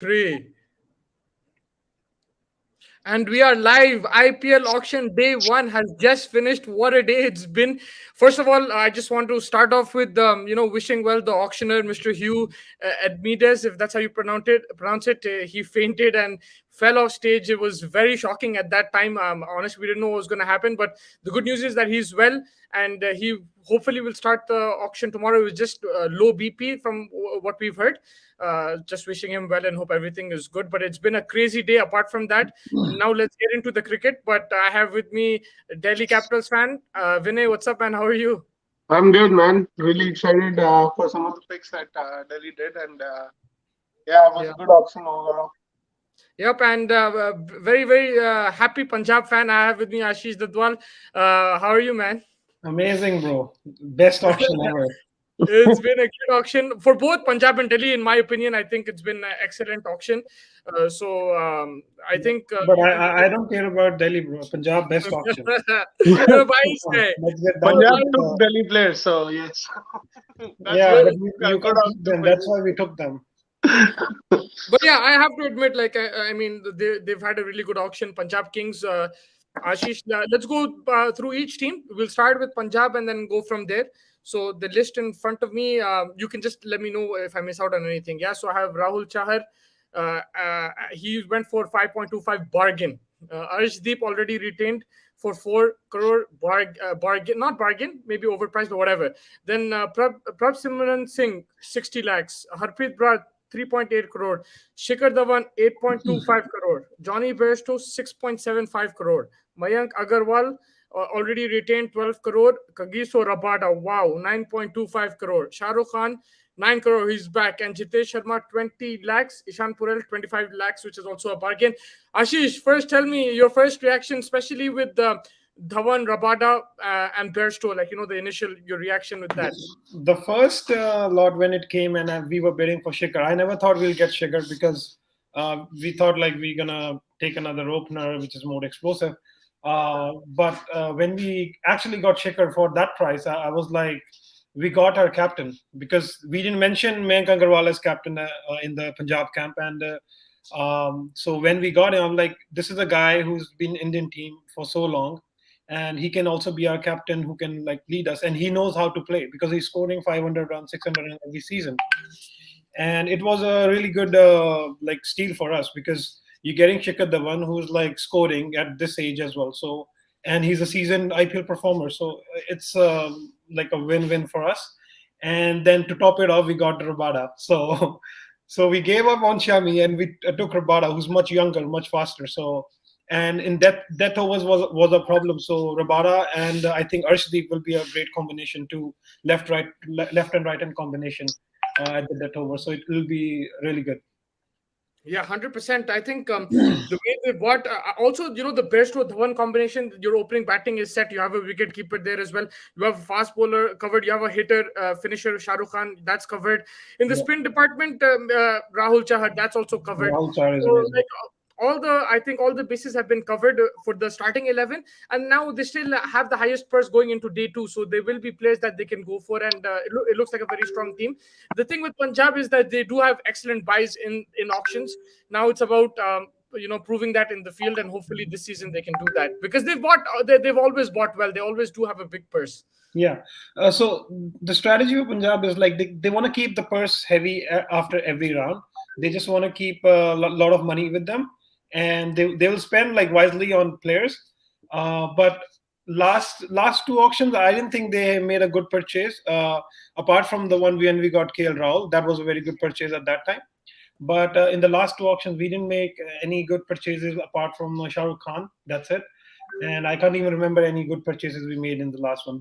Three. And we are live. IPL auction day one has just finished. What a day it's been. First of all, I just want to start off with wishing well the auctioneer, Mr. Hugh Admides, if that's how you pronounce it. He fainted and fell off stage. It was very shocking at that time. Honestly, we didn't know what was going to happen. But the good news is that he's well, and he hopefully will start the auction tomorrow. It was just low BP from what we've heard. Just wishing him well and hope everything is good. But it's been a crazy day apart from that. Now let's get into the cricket. But I have with me Delhi Capitals fan Vinay. What's up, man? How are you? I'm good, man. Really excited for some of the picks that Delhi did, and yeah, it was Yeah. a good option overall. Yep, and very very happy Punjab fan. I have with me Ashish Dadwal. How are you, man? Amazing, bro. Best auction ever. It's been a good auction for both Punjab and Delhi, in my opinion. I think it's been an excellent auction. I think But I don't care about Delhi, bro. Punjab best auction. Bias hai. Let's get down Punjab to took Delhi players, so yes, that's yeah, why but it's a you good can't keep option them. for That's you. why we took them. But yeah, I have to admit, like I mean, they've had a really good auction. Punjab Kings, Ashish. Let's go through each team. We'll start with Punjab and then go from there. So the list in front of me, you can just let me know if I miss out on anything. Yeah. So I have Rahul Chahar. He went for 5.25 bargain. Arshdeep already retained for 4 crore bargain, not bargain, maybe overpriced or whatever. Then Prab Simran Singh, 60 lakhs. Harpreet Brar, 3.8 crore. Shikhar Dhawan, 8.25 crore. Johnny Bairstow, 6.75 crore. Mayank Agarwal, already retained 12 crore. Kagiso Rabada, wow, 9.25 crore. Shah Rukh Khan, 9 crore, he's back. And Jitesh Sharma, 20 lakhs. Ishan Purel, 25 lakhs, which is also a bargain. Ashish, first tell me your first reaction, especially with Dhawan, Rabada, and Bairstow, like, the initial, your reaction with that. The first lot when it came and we were bidding for Shikhar, I never thought we'll get Shikhar because we thought like we're gonna take another opener which is more explosive. But when we actually got Shikhar for that price, I was like, we got our captain because we didn't mention Mayank Agarwal as captain in the Punjab camp, and so when we got him, I'm like, this is a guy who's been Indian team for so long, and he can also be our captain who can like lead us, and he knows how to play because he's scoring 500 runs, 600 runs every season, and it was a really good like steal for us because you're getting Shikhar Dhawan who's like scoring at this age as well, so and he's a seasoned IPL performer, so it's like a win-win for us. And then to top it off, we got Rabada. So so we gave up on Shami and we took Rabada, who's much younger, much faster. So and in death overs was a problem. So Rabada and I think Arshdeep will be a great combination to left and right hand combination at the death over. So it will be really good. Yeah, 100%. I think the way they bought, also, the best with one combination, your opening batting is set. You have a wicket keeper there as well. You have a fast bowler covered. You have a hitter, finisher, Shah Rukh Khan, that's covered. In the Yeah. spin department, Rahul Chahar, that's also covered. Rahul Char is So, amazing. like, I think all the bases have been covered for the starting 11, and now they still have the highest purse going into day two. So there will be players that they can go for, and it looks like a very strong team. The thing with Punjab is that they do have excellent buys in auctions. Now it's about proving that in the field, and hopefully this season they can do that because they've always bought well. They always do have a big purse. Yeah. So the strategy of Punjab is like they want to keep the purse heavy after every round. They just want to keep a lot of money with them, and they will spend like wisely on players. But last two auctions, I didn't think they made a good purchase. Apart from the one when we got KL Rahul, that was a very good purchase at that time. But in the last two auctions, we didn't make any good purchases apart from Shah Rukh Khan. That's it. And I can't even remember any good purchases we made in the last one.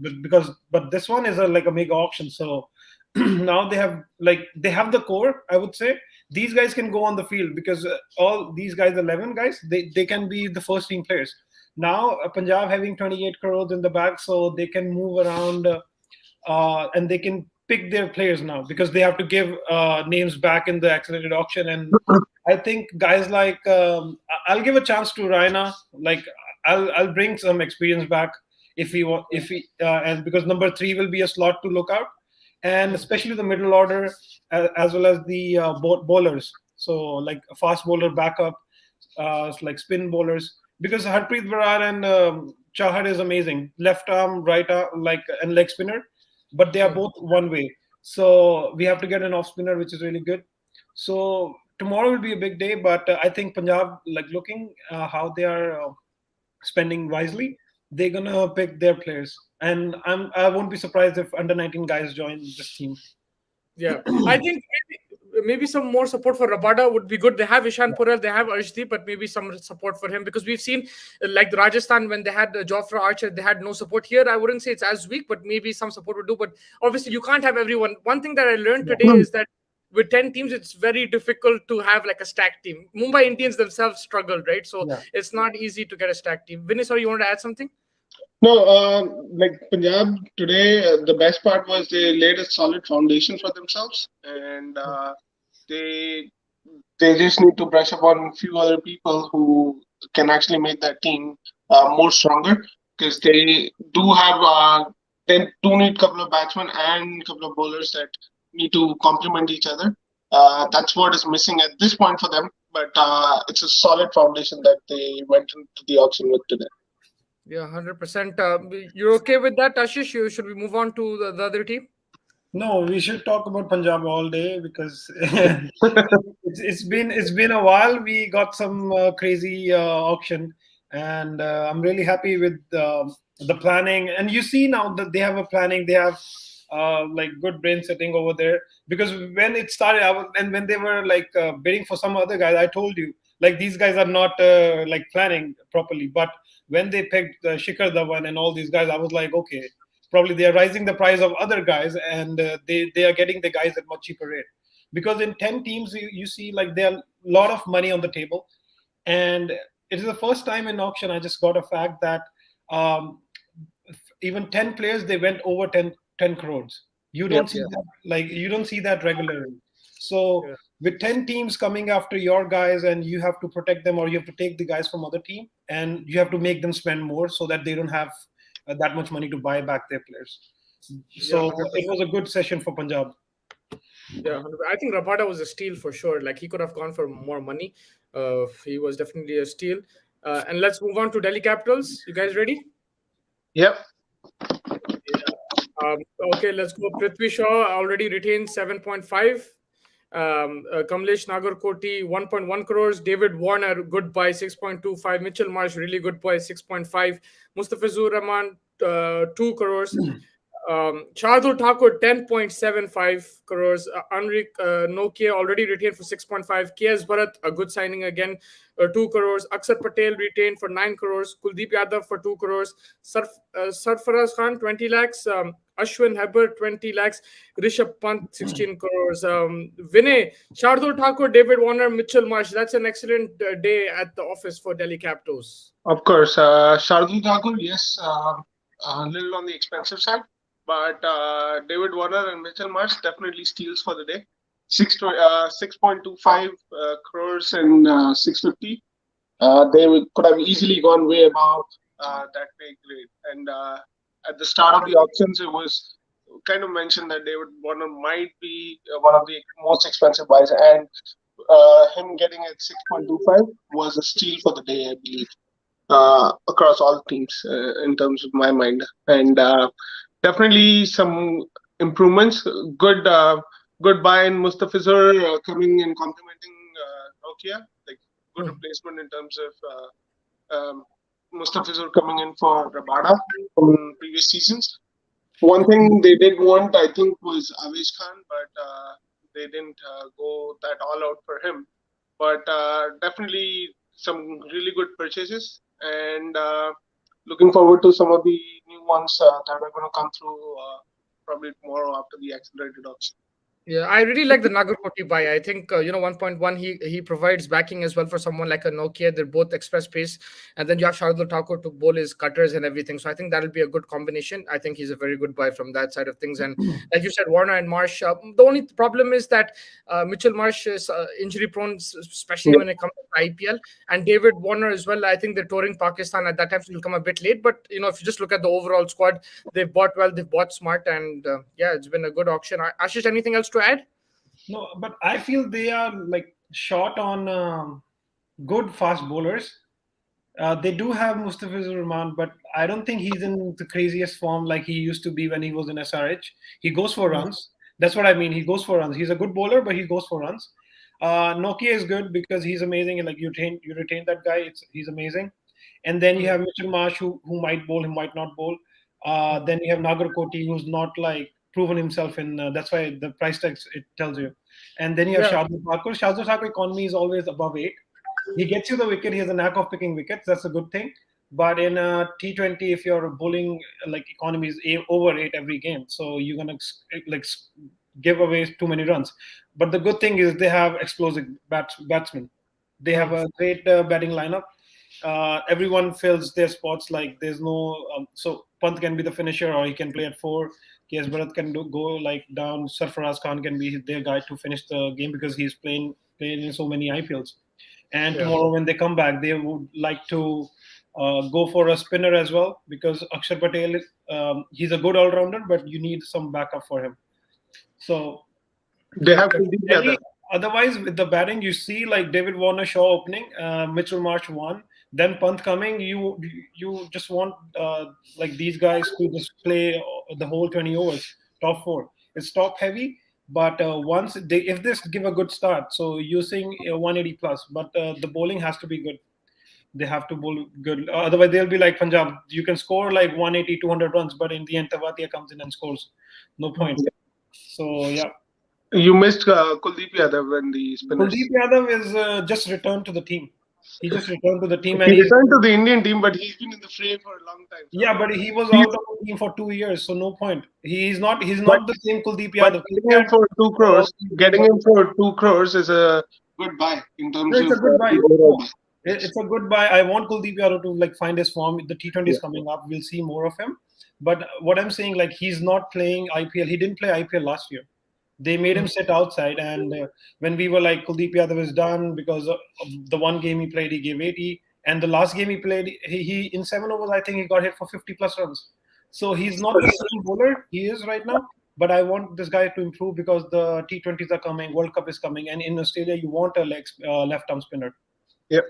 But this one is like a mega auction. So now they have the core. I would say these guys can go on the field because all these guys, 11 guys, they can be the first team players. Now Punjab having 28 crores in the bag, so they can move around and they can pick their players now because they have to give names back in the accelerated auction. And I think guys like I'll give a chance to Raina. Like I'll bring some experience back if he want if he and because number three will be a slot to look out, and especially the middle order as well as the bowlers. So like a fast bowler backup, like spin bowlers, because Harpreet Brar and Chahar is amazing, left arm, right arm, like and leg spinner, but they are both one way. So we have to get an off spinner, which is really good. So tomorrow will be a big day, but I think Punjab, like looking how they are spending wisely, they're gonna pick their players, and I won't be surprised if under 19 guys join this team. Yeah, I think maybe some more support for Rabada would be good. They have Ishan Purel, they have Arshdeep, but maybe some support for him, because we've seen like the Rajasthan when they had Jofra Archer, they had no support. Here, I wouldn't say it's as weak, but maybe some support would do. But obviously, you can't have everyone. One thing that I learned today is that with 10 teams, it's very difficult to have like a stacked team. Mumbai Indians themselves struggled, right? So Yeah. it's not easy to get a stacked team. Vinny, sorry, you want to add something? No, like Punjab today, the best part was they laid a solid foundation for themselves, and they they just need to brush up on a few other people who can actually make that team more stronger, because they do have they do need couple of batsmen and couple of bowlers that need to complement each other. That's what is missing at this point for them, but it's a solid foundation that they went into the auction with today. Yeah, 100%. You're okay with that, Ashish? Should we move on to the other team? No, we should talk about Punjab all day because it's been a while. We got some crazy auction, and I'm really happy with the planning. And you see now that they have a planning, they have like good brain setting over there. Because when it started, and when they were like bidding for some other guys, I told you like these guys are not like planning properly. But when they picked Shikhar Dhawan and all these guys, I was like, okay, probably they are raising the price of other guys, and they are getting the guys at much cheaper rate, because in 10 teams you see like there are a lot of money on the table. And it is the first time in auction I just got a fact that um, even 10 players they went over 10 crores. You Yep. don't see that, like you don't see that regularly. So Yeah. with 10 teams coming after your guys, and you have to protect them, or you have to take the guys from other team, and you have to make them spend more so that they don't have that much money to buy back their players. Yeah, So it 100%. was a good session for Punjab. Yeah, 100%. I think Rabada was a steal for sure. Like he could have gone for more money. He was definitely a steal. And let's move on to Delhi Capitals. You guys ready? Yep. Yeah. Okay, let's go. Prithvi Shaw already retained 7.5. Kamlesh Nagarkoti 1.1 crores. David Warner good buy 6.25. Mitchell Marsh really good buy 6.5. Mustafizur Rahman 2 crores. Shardul Thakur 10.75 crores. Anrik Nokia already retained for 6.5. KS Bharat a good signing again, 2 crores. Aksar Patel retained for 9 crores. Kuldeep Yadav for 2 crores. Sarfaraz Khan 20 lakhs. Ashwin Heber 20 lakhs. Rishabh Pant 16 crores. Vinay, Shardul Thakur, David Warner, Mitchell Marsh. That's an excellent day at the office for Delhi Capitals. Of course, Shardul Thakur, yes, a little on the expensive side, but David Warner and Mitchell Marsh definitely steals for the day. 6.25 crores and 650. Could have easily gone way above that pay grade. And at the start of the auctions, it was kind of mentioned that David Warner might be one of the most expensive buys, and him getting at 6.25 was a steal for the day, I believe, across all teams in terms of my mind. And definitely some improvements. Good buy in Mustafizur coming and complementing Nokia. Like good replacement in terms of Mustafizur coming in for Rabada from previous seasons. One thing they did want, I think, was Avesh Khan, but they didn't go that all out for him. But definitely some really good purchases, and looking forward to some of the new ones that are going to come through probably tomorrow after the accelerated auction. Yeah, I really like the Nagarkoti buy. I think 1.1 he provides backing as well for someone like a Nokia. They're both express pace, and then you have Shardul Thakur to bowl his cutters and everything. So I think that'll be a good combination. I think he's a very good buy from that side of things. And like you said, Warner and Marsh. The only problem is that Mitchell Marsh is injury prone, especially Yeah. when it comes to IPL. And David Warner as well. I think they're touring Pakistan at that time, so he'll come a bit late. But if you just look at the overall squad, they've bought well, they've bought smart, and yeah, it's been a good auction. Ashish, anything else to add? No, but I feel they are like short on good fast bowlers. They do have Mustafizur Rahman, but I don't think he's in the craziest form like he used to be when he was in SRH. He goes for runs. That's what I mean. He goes for runs. He's a good bowler, but he goes for runs. Nokia is good because he's amazing. Like you retain that guy. He's amazing. And then you have Mitchell Marsh who might bowl, he might not bowl. Then you have Nagar Koti who's not like proven himself in. That's why the price tag it tells you. And then you have Yeah, Shardul Thakur. Shardul Thakur economy is always above 8. He gets you the wicket. He has a knack of picking wickets. That's a good thing. But in a T20, if your bowling like economy is over 8 every game, so you're gonna like give away too many runs. But the good thing is they have explosive batsmen. They have a great batting lineup. Everyone fills their spots. Like there's no so Pant can be the finisher or he can play at 4. KS Bharat can go like down. Sarfaraz Khan can be their guy to finish the game because he's playing in so many IPLs. And yeah, tomorrow when they come back, they would like to go for a spinner as well because Akshar Patel, he's a good all-rounder, but you need some backup for him. So They yeah, have but to be together. Delhi. Otherwise, with the batting, you see like David Warner Shaw opening, Mitchell Marsh one, then Pant coming. You just want like these guys to just play the whole 20 overs, top 4. It's top heavy, but once they if this give a good start, so using 180 plus, but the bowling has to be good. They have to bowl good. Otherwise, they'll be like Punjab. You can score like 180, 200 runs, but in the end, Tavatia comes in and scores. No point. So yeah. You missed Kuldeep Yadav and the Kuldeep spinners. Yadav is just returned to the team. He just returned to the team, He and he's returned to the Indian team, but he's been in the fray for a long time. So yeah, but he was he's out of the team for 2 years, so no point. He's not. He's but not the same Kuldeep but Yadav. getting him for two All crores, these game getting him for 2 crores is a good buy in No, terms it's of a good buy. the overall No, buy. Yes. it's a good buy. I want Kuldeep Yadav to like find his form. The T20 Yeah. is coming up. We'll see more of him. But what I'm saying, like he's not playing IPL. He didn't play IPL last year. They made him sit outside, and when we were like Kuldeep Yadav is done because of the one game he played, he gave 80, and the last game he played, he in 7 overs, I think he got hit for 50 plus runs. So he's not the same bowler he is right now. But I want this guy to improve because the T20s are coming, World Cup is coming, and in Australia you want a left arm spinner. Yeah.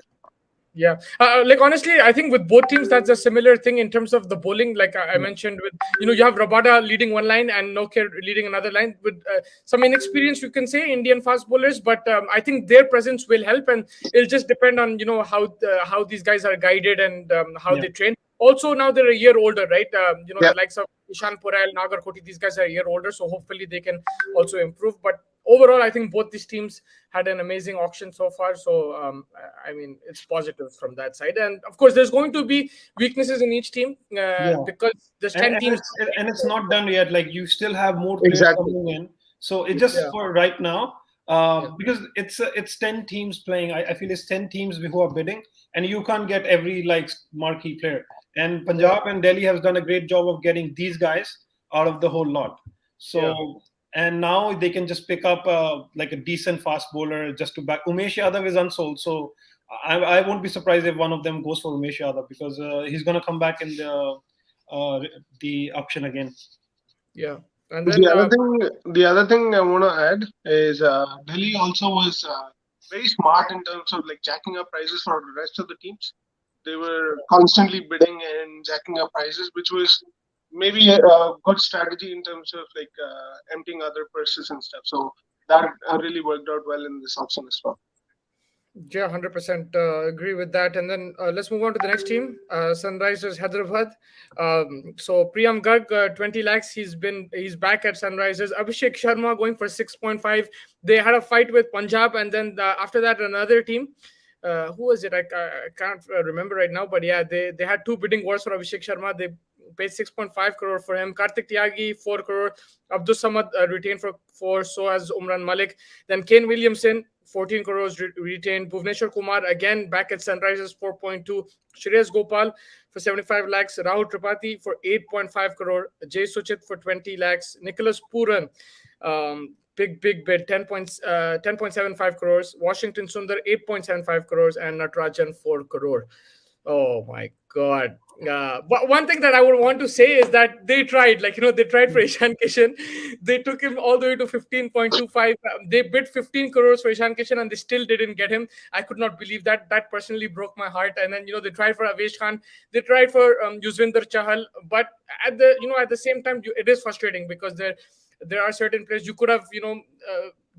yeah. Like honestly, I think with both teams, that's a similar thing in terms of the bowling. Like I mentioned, with you have Rabada leading one line and Nokia leading another line with some inexperience, you can say, Indian fast bowlers. But I think their presence will help, and it'll just depend on how these guys are guided and how Yeah. they train. Also, now they're a year older, right? Yeah. The likes of Ishan Kishan, Nagar Koti, these guys are a year older, so hopefully they can also improve. But overall, I think both these teams had an amazing auction so far. So, I mean, it's positive from that side. And of course, there's going to be weaknesses in each team Yeah. because there's and, 10 and teams. it's and it's not done yet. Like you still have more players Exactly. coming in, so it just Yeah, for right now, yeah, because it's 10 teams playing. I feel it's 10 teams who are bidding, and you can't get every like marquee player. And yeah, Punjab and Delhi has done a great job of getting these guys out of the whole lot. yeah. So and now they can just pick up like a decent fast bowler just to back. Umesh Yadav is unsold, so I won't be surprised if one of them goes for Umesh Yadav because he's gonna come back in uh, the auction again. Yeah. And then, The other thing I want to add is Delhi also was very smart in terms of like jacking up prices for the rest of the teams. They were constantly bidding and jacking up prices, which was maybe a good strategy in terms of like emptying other purses and stuff. So that really worked out well in this auction as well. yeah, 100% agree with that. And then let's move on to the next team, Sunrisers Hyderabad. So Priyam Garg, 20 lakhs. He's back at Sunrisers. Abhishek Sharma going for 6.5. They had a fight with Punjab, and then after that another team. Who was it? I can't remember right now, but yeah, they had two bidding wars for Abhishek Sharma. They paid 6.5 crore for him. Kartik Tyagi 4 crore. Abdul Samad retained for 4. So as Umran Malik. Then Kane Williamson 14 crores retained. Bhuvneshwar Kumar again back at Sunrisers 4.2. Shreyas Gopal for 75 lakhs. Rahul Tripathi for 8.5 crore. Jay Suchit for 20 lakhs. Nicholas Puran, big bid, 10.75 crores. Washington Sundar 8.75 crores, and Natarajan 4 crore. Oh my god. But one thing that I would want to say is that they tried, like, they tried for Ishan Kishan. They took him all the way to 15.25. They bid 15 crores for Ishan Kishan and they still didn't get him. I could not believe that. That personally broke my heart. And then, they tried for Avesh Khan. They tried for Yuzvinder Chahal. But at the same time, it is frustrating because there are certain players you could have,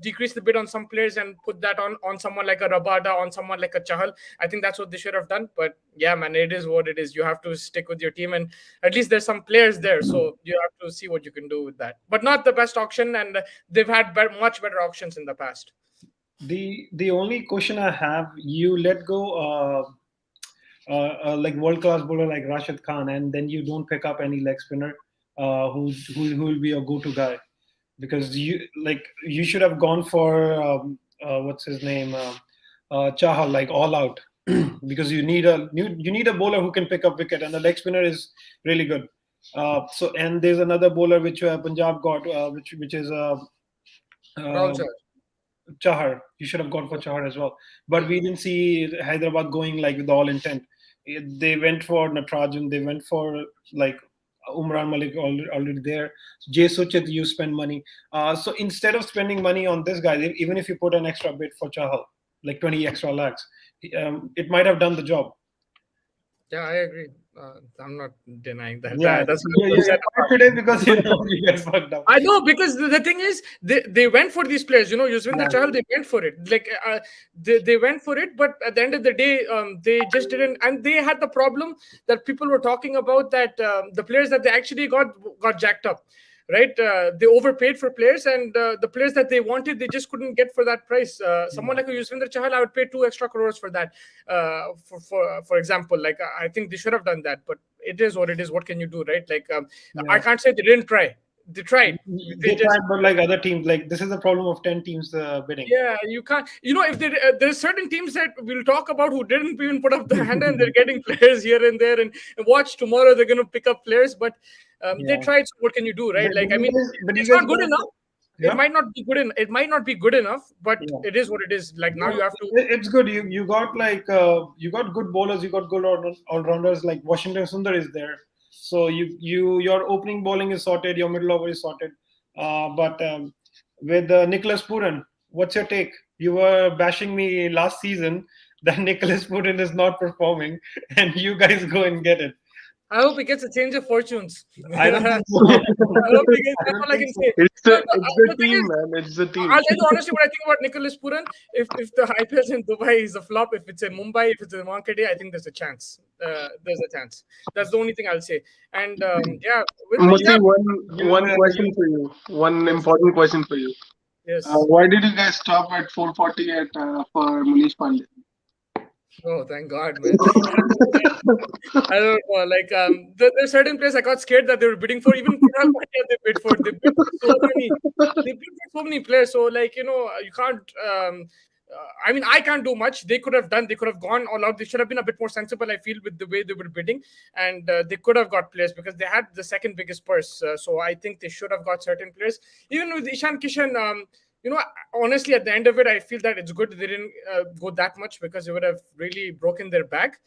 decrease the bid on some players and put that on someone like a Rabada, on someone like a Chahal. I think that's what they should have done. But yeah, man, it is what it is. You have to stick with your team, and at least there's some players there, so you have to see what you can do with that. But not the best auction, and they've had much better auctions in the past. The only question I have, you let go like world class bowler like Rashid Khan, and then you don't pick up any leg spinner who will be a go to guy, because you should have gone for what's his name, Chahal, like all out, because you need a bowler who can pick up wicket, and the leg spinner is really good. So and there's another bowler which Punjab got, which is Rahul Chahar. Chahar. You should have gone for Chahar as well, but we didn't see Hyderabad going like with all intent. They went for Natrajan. They went for like Umran Malik already there. Jay Suchit, you spend money. So instead of spending money on this guy, even if you put an extra bid for Chahal, like 20 extra lakhs, it might have done the job. Yeah, I agree. I'm not denying that. Yeah, That's you're confident because you know you get fucked up. I know, because the thing is, they went for these players. Yuzvinder Chahal, they went for it. Like they went for it, but at the end of the day, they just didn't. And they had the problem that people were talking about, that the players that they actually got jacked up. Right, they overpaid for players, and the players that they wanted, they just couldn't get for that price. Someone like a Yuzvinder Chahal, I would pay 2 extra crores for that. For example, like I think they should have done that, but it is what it is. What can you do, right? Like I can't say they didn't try. They tried. They tried, but like other teams, like this is the problem of 10 teams bidding. Yeah, you can't. If there's certain teams that we'll talk about who didn't even put up the hand, and they're getting players here and there, and watch tomorrow they're going to pick up players, but they tried. So what can you do, right? Like, I mean, it's not good enough. Yeah. It might not be good it might not be good enough, but it is what it is. Like, now you have to. It's good. You got like you got good bowlers. You got good all rounders. Like Washington Sundar is there, so your opening bowling is sorted. Your middle over is sorted. But with Nicholas Puran, what's your take? You were bashing me last season that Nicholas Puran is not performing, and you guys go and get it. I hope he gets a change of fortunes. I don't think so. I hope he gets. That's all I can say. It's the The thing team, is, man. It's the team. I'll tell you honestly what I think about Nicholas Puran. If the IPL is in Dubai is a flop, if it's in Mumbai, if it's in Wankhede, I think there's a chance. There's a chance. That's the only thing I'll say. And yeah, with Mostly Punjab, one question for you. One important question for you. yes. Why did you guys stop at 440 for Manish Pandey? Oh, thank God, man. I don't know. Like, there's certain players I got scared that they were bidding for. Even Kunal Pandya they bid for. They bid for so many. They bid for so many players. So, like, you can't. I mean, I can't do much. They could have done. They could have gone all out. They should have been a bit more sensible, I feel, with the way they were bidding, and they could have got players because they had the second biggest purse. So I think they should have got certain players. Even with Ishan Kishan. Honestly, at the end of it, I feel that it's good they didn't go that much, because it would have really broken their back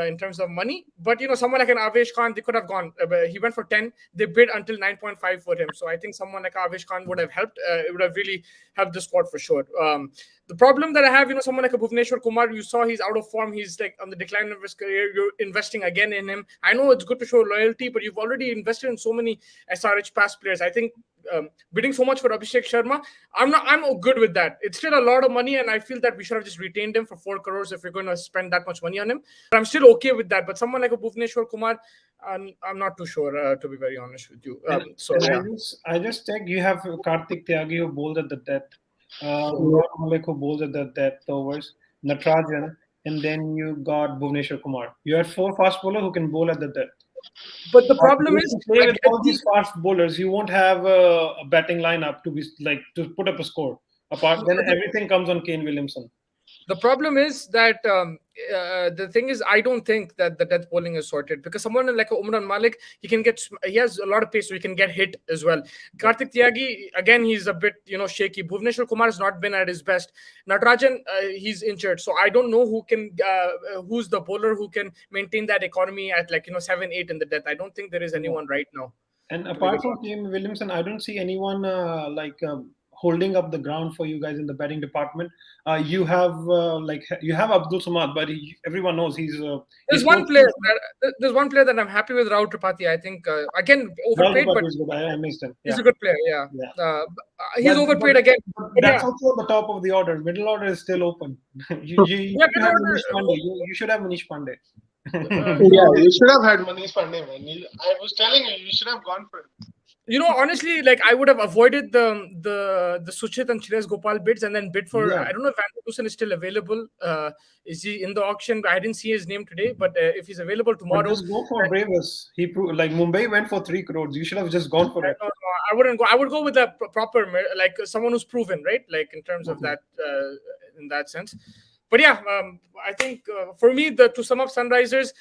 in terms of money. But, someone like an Avesh Khan, they could have gone. He went for 10. They bid until 9.5 for him. So I think someone like Avesh Khan would have helped. It would have really helped the squad for sure. The problem that I have, someone like a Bhuvneshwar Kumar, you saw he's out of form. He's like on the decline of his career. You're investing again in him. I know it's good to show loyalty, but you've already invested in so many SRH past players. I think bidding so much for Abhishek Sharma, I'm good with that. It's still a lot of money, and I feel that we should have just retained him for 4 crores if we're going to spend that much money on him. But I'm still okay with that. But someone like a Bhuvneshwar Kumar, I'm not too sure, to be very honest with you. I just checked. You have Karthik Tyagi who bowls at the death. Umran Malik who bowls at the death overs. Natrajan, and then you got Bhuvneshwar Kumar. You had 4 fast bowlers who can bowl at the death. But the problem is, with all these fast bowlers, you won't have a batting lineup to be like to put up a score. Apart, then everything comes on Kane Williamson. The problem is that the thing is, I don't think that the death bowling is sorted, because someone like Umran Malik, he has a lot of pace, so he can get hit as well. Karthik Tyagi, again, he's a bit shaky. Bhuvneshwar Kumar has not been at his best. Natarajan, he's injured, so I don't know who's the bowler who can maintain that economy at 7-8 in the death. I don't think there is anyone right now. And apart from Kane Williamson, I don't see anyone holding up the ground for you guys in the batting department. You have Abdul Samad, but everyone knows he's. There's one player. There's one player that I'm happy with, Rahul Tripathi. I think again overpaid, but I missed him. He's a good player. Yeah. He's overpaid again. That's also the top of the order. Middle order is still open. You should have Manish Pandey. You should have had Manish Pandey, man. I was telling you should have gone for it. Honestly, I would have avoided the Suchit and Shreyas Gopal bids and then bid for. I don't know if Andrew Wilson is still available. Is he in the auction? I didn't see his name today, but if he's available tomorrow, just go for Bravest. Mumbai went for 3 crores. You should have just gone for it. No, I wouldn't go. I would go with a proper, someone who's proven, right? In terms of that, in that sense. But yeah, I think for me, to sum up Sunrisers,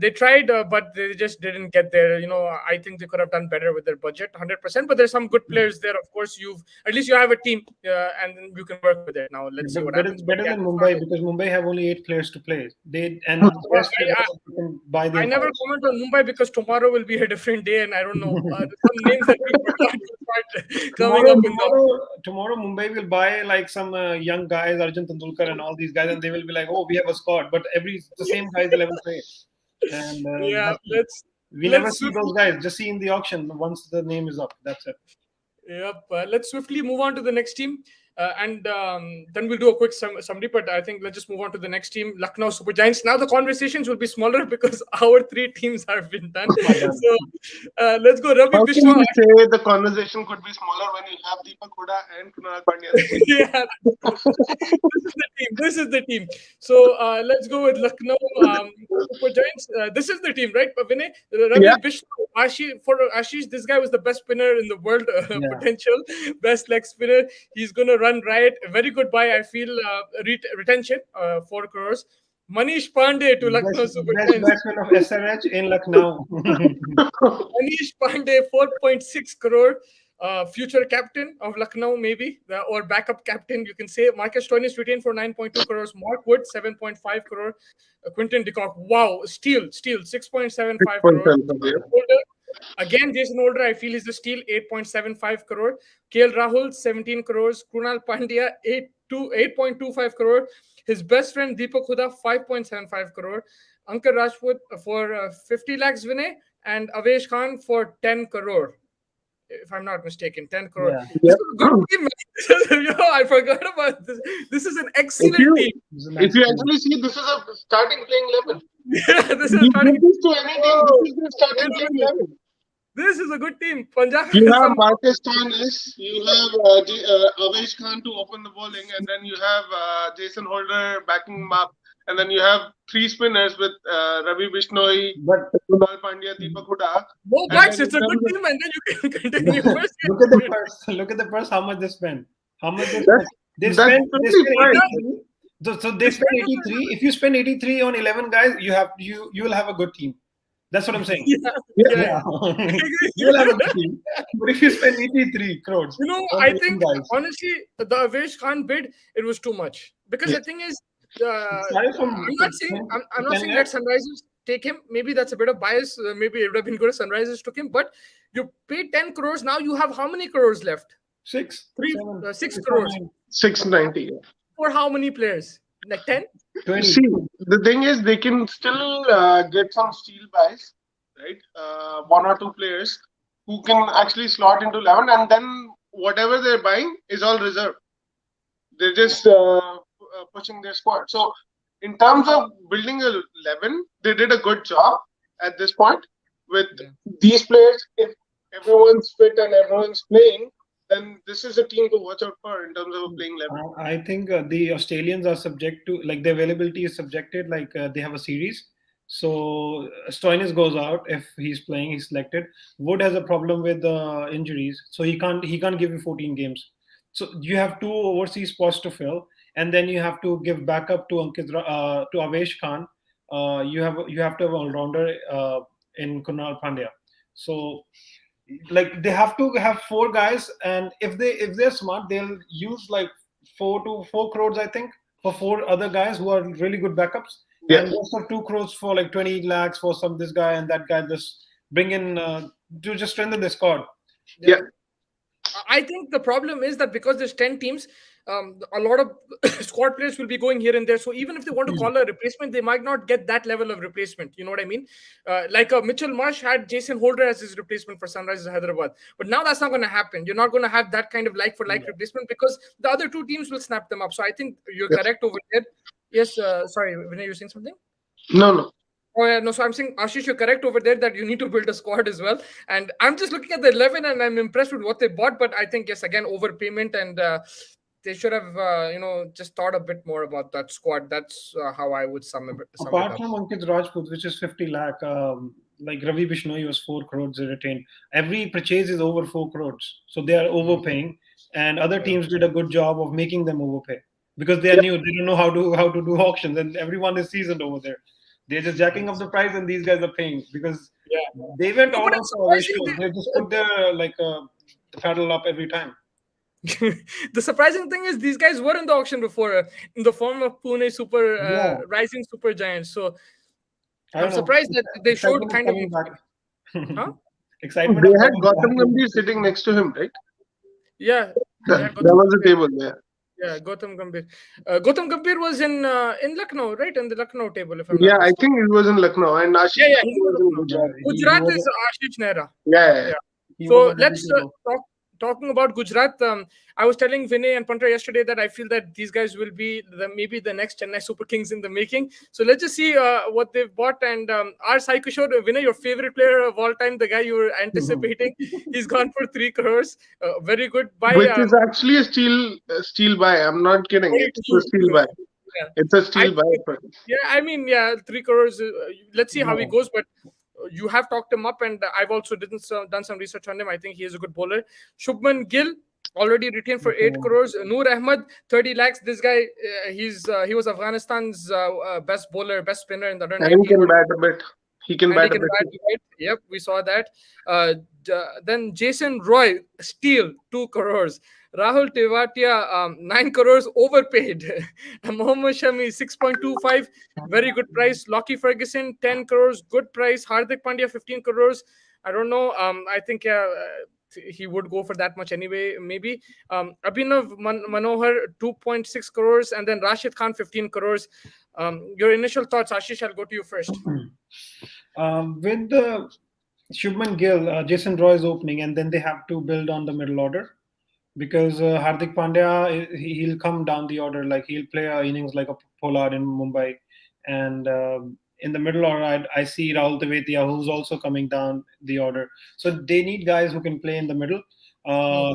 they tried, but they just didn't get there. I think they could have done better with their budget, 100%. But there's some good players there. Of course, at least you have a team, and then you can work with it. Now let's see what happens. Better than Mumbai, because Mumbai have only 8 players to play. I never comment on Mumbai because tomorrow will be a different day, and I don't know some names that people coming up. Tomorrow Mumbai will buy some young guys, Arjun Tendulkar and all these guys, and they will be like, oh, we have a squad, but the same guys 11 play. And we never see those guys. Just see in the auction once the name is up. That's it. Yep. Let's swiftly move on to the next team. And then we'll do a quick summary, but I think let's just move on to the next team, Lucknow Super Giants. Now the conversations will be smaller because our 3 teams have been done. So let's go. Ravi Vishnu. How can you say the conversation could be smaller when you have Deepak Hooda and Kunal Pandya? Yeah, this is the team. So let's go with Lucknow Super Giants. This is the team, right, Vinay? Ravi Vishnu, for Ashish, this guy was the best spinner in the world, potential best leg spinner. He's gonna run riot. A very good buy, I feel. Retention, 4 crores. Manish Pandey to Lucknow Super Giants. Best batsman of SRH in Lucknow. Manish Pandey, 4.6 crore. Future captain of Lucknow, maybe, or backup captain, you can say. Marcus Stoinis retained for 9.2 crores. Mark Wood, 7.5 crore. Quinton de Kock, wow, steal, 6.75 crore. Again, Jason Holder, I feel, is a steal, 8.75 crore. KL Rahul, 17 crores. Krunal Pandya, 8.25 crore. His best friend Deepak Hooda, 5.75 crore. Ankar Rajput for 50 lakhs, Vinay, and Avesh Khan for 10 crore. If I'm not mistaken, 10 crore. Yeah. Good team. I forgot about this. This is an excellent team. If you actually see, this is a starting playing 11. Yeah, this is starting. To any team, this is the starting playing 11. This is a good team. Punjab. You have Marcus Stoinis, you have Avesh Khan to open the bowling, and then you have Jason Holder backing him up, and then you have 3 spinners with Ravi Bishnoi, Kunal Pandya, Deepak Hooda. No backs, it's a good team, and then you can continue. Look at the purse. How much they spend? They spend 83. So they spend 83. If you spend 83 on 11 guys, you will have a good team. That's what I'm saying. Yeah. You will have a good team. But if you spend 83 crores, I think honestly, the Avesh Khan bid, it was too much, because the thing is, I'm not saying let Sunrisers take him. Maybe that's a bit of bias. Maybe it would have been good if Sunrisers took him. But you paid 10 crores. Now you have how many crores left? 6 crores. 690. For how many players? Like 10? 20. See, the thing is, they can still get some steal buys, right? 1 or 2 players who can actually slot into 11, and then whatever they're buying is all reserve. They're just pushing their squad. So, in terms of building a 11, they did a good job at this point with these players. If everyone's fit and everyone's playing, then this is a team to watch out for in terms of playing level. I think the Australians are subject to, the availability is subjected, they have a series. So Stoinis goes out if he's playing, he's selected. Wood has a problem with injuries, so he can't give you 14 games. So you have 2 overseas spots to fill, and then you have to give backup to to Avesh Khan. You have to have an all-rounder in Kunal Pandya. So like they have to have four guys, and if they're smart, they'll use like 4 to 4 crores, I think, for four other guys who are really good backups, Yeah, and also 2 crores for like 20 lakhs for some this guy and that guy. Just bring in to just strengthen the squad. yeah, Yeah. I think the problem is that because there's 10 teams, a lot of squad players will be going here and there. So even if they want to call a replacement, they might not get that level of replacement. You know what I mean? Like Mitchell Marsh had Jason Holder as his replacement for Sunrisers Hyderabad. But now that's not going to happen. You're not going to have that kind of like for like replacement because the other two teams will snap them up. So I think you're yeah. correct over there. Yes, sorry, Vinay, you were saying something? No, no. Oh yeah, no. So I'm saying, Ashish, you're correct over there that you need to build a squad as well. And I'm just looking at the 11, and I'm impressed with what they bought. But I think yes, again, overpayment, and they should have, just thought a bit more about that squad. That's how I would sum it Apart up. from Ankit Rajput, which is 50 lakh, like Ravi Bishnoi was 4 crores they retained. Every purchase is over 4 crores. So they are overpaying. And other Yeah. teams did a good job of making them overpay because they are Yeah, new. They don't know how to do auctions, and everyone is seasoned over there. They're just jacking up the price, and these guys are paying because Yeah. they went No, all but out it's for Avish. surprising. They just put their the paddle up every time. The surprising thing is these guys were in the auction before in the form of Pune Super Yeah, Rising Super Giants. So I I'm don't know. surprised that they showed Excitement is kind of, coming back. huh? Excitement they of had coming Gautam back. Gambhir sitting next to him, right? Yeah, they That, had that Gautam was the Gambhir. table there. Yeah, Gautam Gambhir. Gautam Gambhir was in Lucknow, right? In the Lucknow table, if I'm not Yeah, I mistaken. think it was in Lucknow, and Yeah, Ashish yeah, Khan he's in was in Lucknow. Yeah, Gujarat. he Gujarat was is Ashish Nehra. Yeah, yeah, Yeah. he was So a Delhi let's table. talking about Gujarat. I was telling Vinay and Pantra yesterday that I feel that these guys will be maybe the next Chennai Super Kings in the making. So let's just see what they've bought. And our Sai Kishore, Vinay, your favorite player of all time, the guy you were anticipating, he's gone for 3 crores. Very good buy. which is actually a steal buy. I'm not kidding. Very It's a true. steal buy. Yeah. It's a I steal buy. Yeah, I mean, yeah, 3 crores. Let's see how he Yeah. goes. But you have talked him up, and I've also done some research on him. I think he is a good bowler. Shubman Gill already retained for 8 crores. Noor Ahmed, 30 lakhs. This guy, he was Afghanistan's best bowler, best spinner in the under And he 19 can World bat a bit. He can and he bat a can bit. bat right. Yep, we saw that. Then Jason Roy, steal 2 crores. Rahul Tewatia, 9 crores, overpaid. Mohammad Shami, 6.25, very good price. Lockie Ferguson, 10 crores, good price. Hardik Pandya, 15 crores. I don't know. I think he would go for that much anyway, maybe. Abhinav Manohar, 2.6 crores. And then Rashid Khan, 15 crores. Your initial thoughts, Ashish, I'll go to you first. With the Shubman Gill, Jason Roy is opening, and then they have to build on the middle order because Hardik Pandya he'll come down the order, like he'll play innings like a Pollard in Mumbai, and in the middle order I see Rahul Tewatia who's also coming down the order. So they need guys who can play in the middle.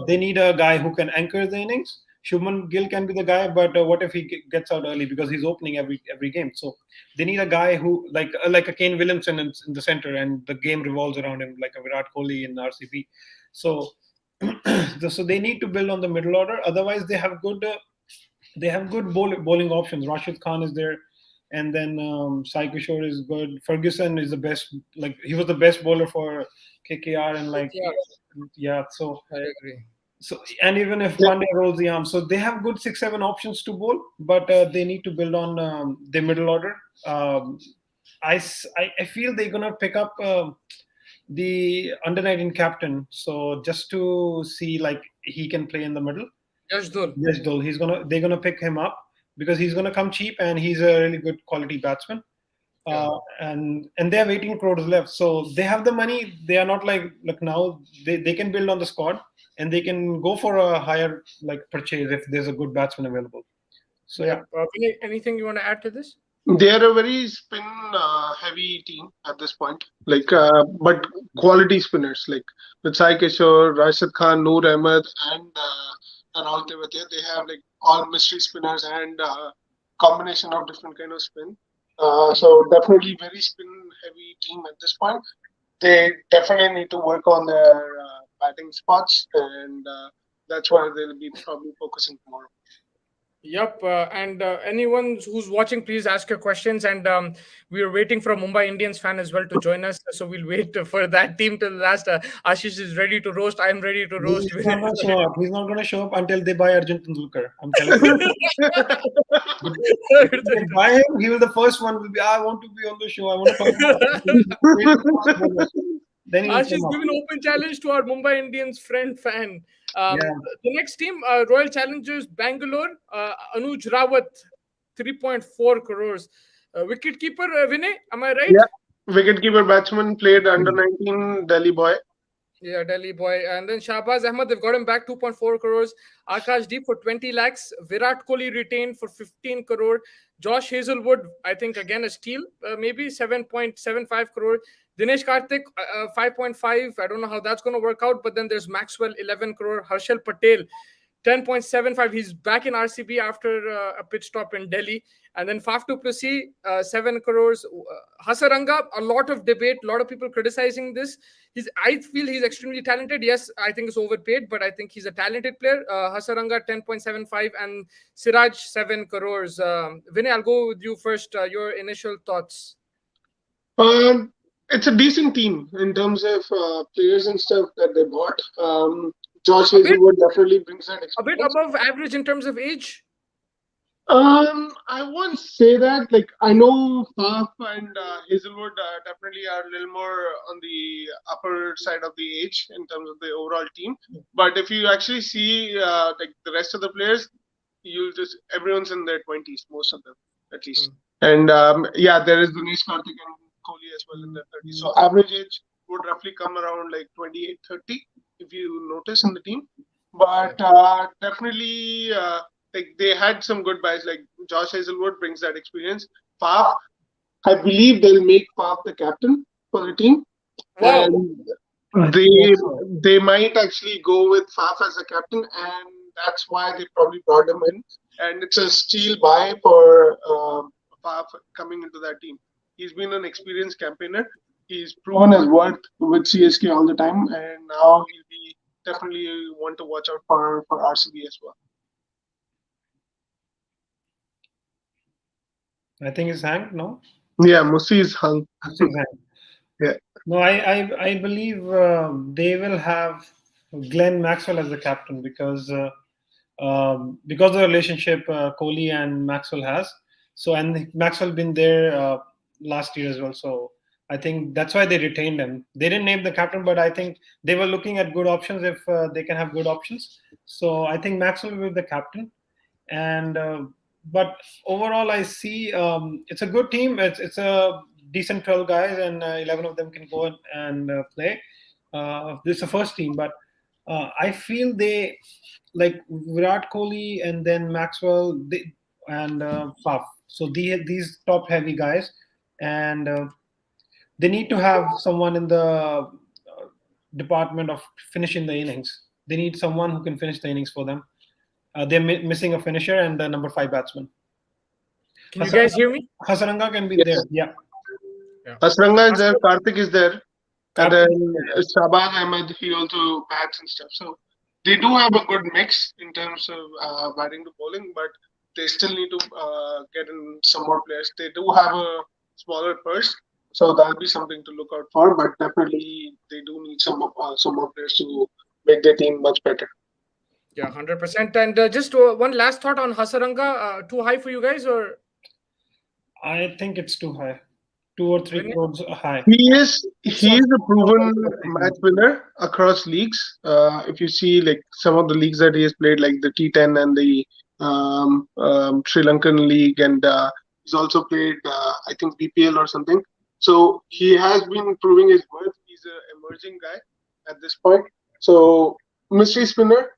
They need a guy who can anchor the innings. Shubman Gill can be the guy, but what if he gets out early because he's opening every game? So they need a guy who like a Kane Williamson in the center, and the game revolves around him, like a Virat Kohli in RCB. So so they need to build on the middle order. Otherwise, they have good bowling options. Rashid Khan is there, and then Sai Kishore is good. Ferguson is the best. Like he was the best bowler for KKR, and like Yeah, yeah. So I agree. and even if Yeah, Pandya rolls the arm, so they have good 6-7 options to bowl, but they need to build on the middle order. Um, I feel they're gonna pick up the under 19 captain, so just to see like he can play in the middle. Yashdul. Yes, Dole. They're gonna pick him up because he's gonna come cheap and he's a really good quality batsman. Yeah. And they have 18 crores left, so they have the money. They are not like now. They can build on the squad and they can go for a higher like purchase if there's a good batsman available. So yeah. Yep. Vinay, anything you want to add to this? they are a very spin heavy team at this point. But quality spinners like with Sai Kishore, Rashid Khan, Noor Ahmed, and Rahul Tewatia. They have like all mystery spinners and combination of different kind of spin. So definitely very spin heavy team at this point. They definitely need to work on their batting spots, and that's where they'll be probably focusing more. Yep, and anyone who's watching, please ask your questions. And we are waiting for a Mumbai Indians fan as well to join us. So we'll wait for that team till the last. Ashish is ready to roast. I'm ready to roast. He's not going to show up. He's not going to show up until they buy Arjun Tendulkar. I'm telling you. If they buy him, he will the first one will be. I want to be on the show. I want to talk. Then he will Ashish come up. given open challenge to our Mumbai Indians friend fan. Yeah. The next team, Royal Challengers Bangalore, Anuj Rawat, 3.4 crores. Wicket keeper Vinay, am I right? Yeah. Wicketkeeper batsman played under 19 Delhi boy. Yeah, Delhi boy. And then Shahbaz Ahmed, they've got him back 2.4 crores. Akash Deep for 20 lakhs. Virat Kohli retained for 15 crore. Josh Hazelwood, I think again a steal, maybe 7.75 crore. Dinesh Karthik, 5.5. I don't know how that's going to work out. But then there's Maxwell, 11 crore. Harshal Patel, 10.75. He's back in RCB after a pit stop in Delhi. And then Faf du Plessis, 7 crores. Hasaranga, a lot of debate, a lot of people criticizing this. I feel he's extremely talented. Yes, I think it's overpaid, but I think he's a talented player. Hasaranga, 10.75, and Siraj, 7 crores. Vinay, I'll go with you first. Your initial thoughts. It's a decent team in terms of players and stuff that they bought. Josh Hazelwood definitely brings that A bit experience. above average in terms of age. I won't say that. Like, I know Faf and Hazelwood definitely are a little more on the upper side of the age in terms of the overall team. But if you actually see like the rest of the players, you'll just everyone's in their 20s, most of them at least. And yeah, there is Dinesh Karthik and Kohli as well in their 30s. So average age would roughly come around like 28, 30 if you notice in the team. But definitely. Like they had some good buys, like Josh Hazelwood brings that experience. Faf, I believe they'll make Faf the captain for the team, Wow. and they might actually go with Faf as a captain, and that's why they probably brought him in. And it's a steal buy for Faf coming into that team. He's been an experienced campaigner. He's proven his worth with CSK all the time, and now he'll be definitely one to watch out for RCB as well. I think it's hanged, no? Yeah, Musi is hung. Yeah. No, I believe they will have Glenn Maxwell as the captain because of the relationship Kohli and Maxwell has. So and Maxwell been there last year as well. So I think that's why they retained him. They didn't name the captain, but I think they were looking at good options if they can have good options. So I think Maxwell will be the captain. And but overall, I see it's a good team. It's a decent 12 guys, and 11 of them can go and play. This is the first team, but I feel they like Virat Kohli and then Maxwell and Faf. So these top heavy guys, and they need to have someone in the department of finishing the innings. They need someone who can finish the innings for them. They're missing a finisher and the number 5 batsman. Can you guys hear me? Hasaranga can be there. Yeah. Hasaranga is there. Karthik is there. And then Shahbaz Ahmed, he also bats and stuff. So they do have a good mix in terms of batting to bowling, but they still need to get in some more players. They do have a smaller purse, so that'll be something to look out for. But definitely, they do need some more players to make their team much better. Yeah, 100%. And just one last thought on Hasaranga. Too high for you guys, or? I think it's too high. 2 or 3 crores high. He is a proven match winner across leagues. If you see like some of the leagues that he has played, like the T10 and the Sri Lankan league, and he's also played I think BPL or something. So he has been proving his worth. He's an emerging guy at this point. So mystery spinner.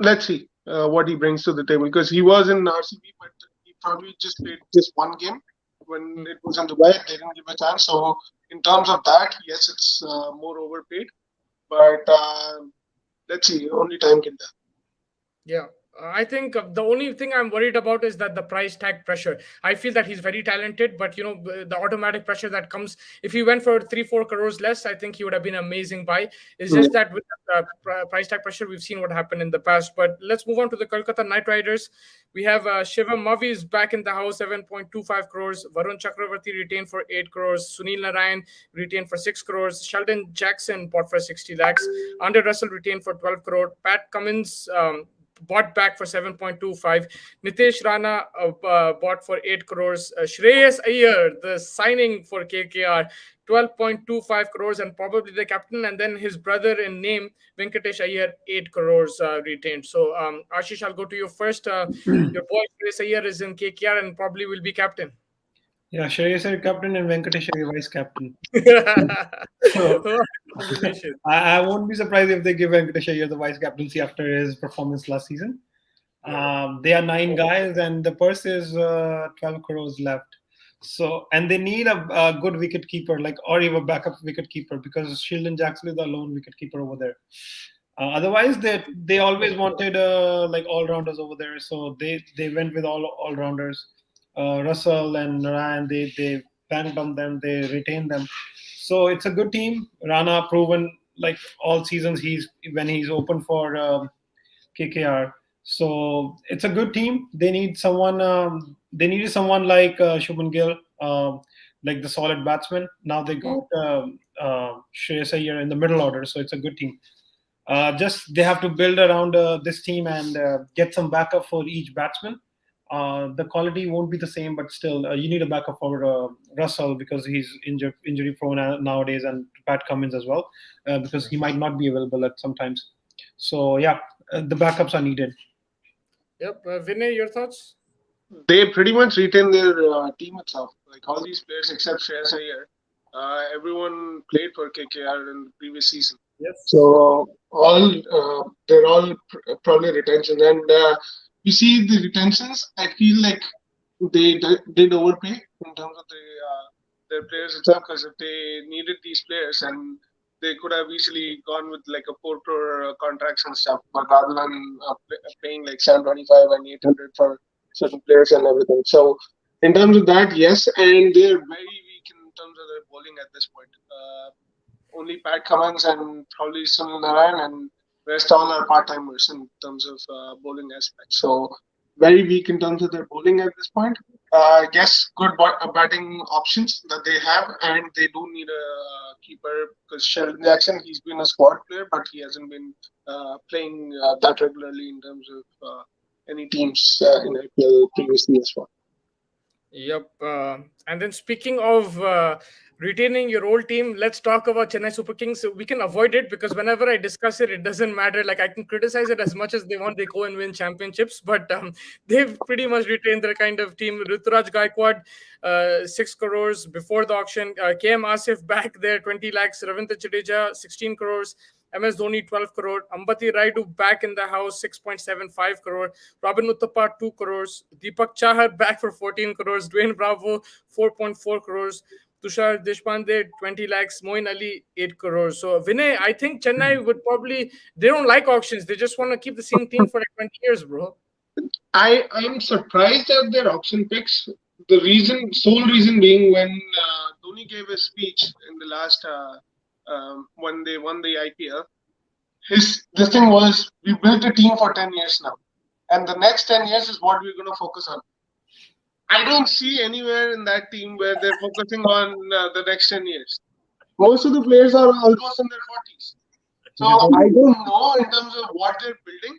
Let's see what he brings to the table, because he was in RCB, but he probably just played just one game when it was in Dubai. They didn't give a chance. So in terms of that, yes, it's more overpaid. But let's see. Only time can tell. Yeah. I think the only thing I'm worried about is that the price tag pressure. I feel that he's very talented, but the automatic pressure that comes if he went for 3-4 crores less, I think he would have been an amazing buy. It's just that with the price tag pressure, we've seen what happened in the past. But let's move on to the Kolkata Knight Riders. We have Shivam Mavi is back in the house, 7.25 crores. Varun Chakravarti retained for 8 crores. Sunil Narayan retained for 6 crores. Sheldon Jackson bought for 60 lakhs. Andre Russell retained for 12 crore. Pat Cummins bought back for 7.25. Nitesh Rana bought for 8 crores. Shreyas Iyer, the signing for KKR, 12.25 crores and probably the captain. And then his brother in name, Venkatesh Iyer, 8 crores retained. So, Ashish, I'll go to you first. Your boy Shreyas Iyer is in KKR and probably will be captain. Yeah, Shreyas Iyer captain and Venkatesh Iyer vice captain. So, I won't be surprised if they give Venkatesh Iyer the vice captaincy after his performance last season. They are 9 guys and the purse is 12 crores left. So, and they need a good wicket keeper, or even a backup wicket keeper, because Sheldon Jackson is the lone wicket keeper over there. Otherwise, they always wanted all rounders over there, so they went with all rounders. Russell and Narayan, they banked on them, they retained them. So it's a good team. Rana proven all seasons when he's open for KKR. So it's a good team. They need someone. They needed someone like Shubman Gill, like the solid batsman. Now they got Shreyas Iyer in the middle order, so it's a good team. Just they have to build around this team and get some backup for each batsman. The quality won't be the same, but still, you need a backup for Russell because he's injury prone nowadays, and Pat Cummins as well because he might not be available at sometimes. So yeah, the backups are needed. Yep, Vinay, your thoughts? They pretty much retain their team itself. Like all these players except Shreyas Iyer, everyone played for KKR in the previous season. Yes. So they're all probably retention, and you see the retentions. I feel like they did overpay in terms of their players itself, because if they needed these players, and they could have easily gone with like a 4 crore contracts and stuff, but rather than paying like 725 and 800 for certain players and everything. So in terms of that, yes, and they're very weak in terms of their bowling at this point. Only Pat Cummins and probably Sunil Narayan, and rest all are part-timers in terms of bowling aspect. So very weak in terms of their bowling at this point. I guess good batting options that they have, and they do need a keeper because Sheldon Jackson, he's been a squad player, but he hasn't been playing that regularly in terms of any teams in IPL previously as well. Yep. And then speaking of retaining your old team, let's talk about Chennai Super Kings. We can avoid it because whenever I discuss it, it doesn't matter. Like I can criticize it as much as they want. They go and win championships, but they've pretty much retained their kind of team. Ruturaj Gaikwad, 6 crores before the auction. KM Asif back there, 20 lakhs. Ravindra Jadeja, 16 crores. MS Dhoni, 12 crore. Ambati Raidu back in the house, 6.75 crore. Robin Uthappa, 2 crores. Deepak Chahar back for 14 crores. Dwayne Bravo, 4.4 crores. Tushar Deshpande, 20 lakhs. Moin Ali, 8 crores. So, Vinay, I think Chennai would probably, they don't like auctions. They just want to keep the same team for like 20 years, bro. I'm surprised at their auction picks. The sole reason being when Dhoni gave his speech in the last when they won the IPL, this thing was, we built a team for 10 years now, and the next 10 years is what we're going to focus on. I don't see anywhere in that team where they're focusing on the next 10 years. Most of the players are almost in their 40s. So I don't know in terms of what they're building,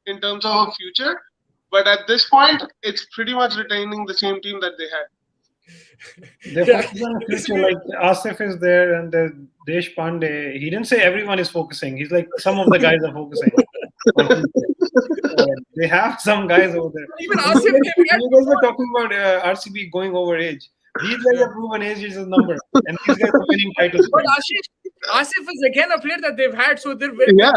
in terms of a future. But at this point, it's pretty much retaining the same team that they had. They're focusing on the future. Like Asif is there and Deshpande. He didn't say everyone is focusing. He's like, some of the guys are focusing. They have some guys over there. Even Asif, you guys were talking about RCB going over age. These guys are proven age is a number, and these guys are winning titles. But Asif is again a player that they've had, so they're very they're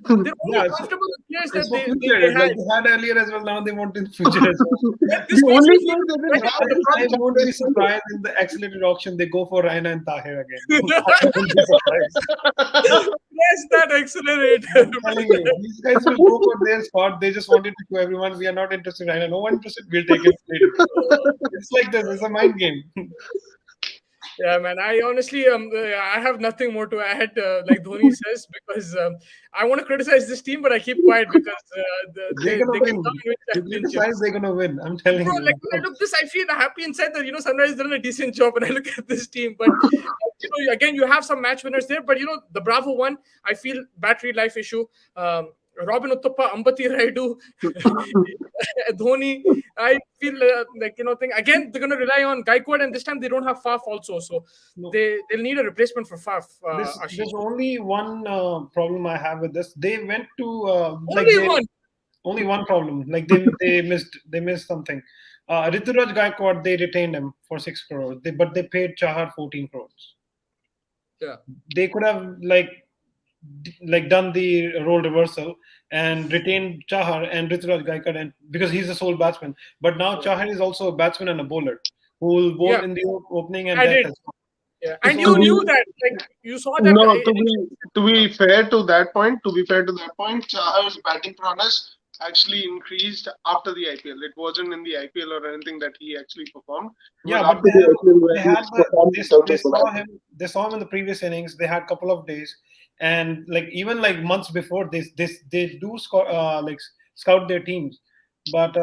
only comfortable with players that they had. Like they had earlier as well. Now they want in future as well. I won't be surprised in the accelerated auction they go for Raina and Tahir again. press that accelerator. I'm telling you, these guys will go for their spot. They just wanted to show everyone we are not interested. I know no one interested. We'll take it later. It's like this. It's a mind game. Yeah, man. I honestly, I have nothing more to add, like Dhoni says, because I want to criticize this team, but I keep quiet because They're gonna they can come win. and win You criticize, championships. they're gonna win. I'm telling Bro, you. like when I look this, I feel happy inside that Sunrise done a decent job, and I look at this team. But again, you have some match winners there, but the Bravo one, I feel battery life issue. Robin Uttappa, Ambati Raidu, Dhoni. I feel thing again. They're gonna rely on Gaikwad, and this time they don't have Faf also, so No. they'll need a replacement for Faf. Ashish. There's only one problem I have with this. They went to Only one. only one problem. Like they missed something. Rituraj Gaikwad, they retained him for 6 crores. But they paid Chahar 14 crores. Yeah. They could have done the role reversal and retained Chahar and Rituraj Gaikwad, and because he's the sole batsman. But now Chahar is also a batsman and a bowler who will bowl Yeah. in the opening and I death did. as well. Yeah. And you knew that, like you saw that. No, to be fair to that point, Chahar's batting prowess actually increased after the IPL. It wasn't in the IPL or anything that he actually performed. It was Yeah, after but the IPL where they he had performed in terms they of saw bowling. him. They saw him in the previous innings. They had a couple of days, and even months before this, they do score, scout their teams. But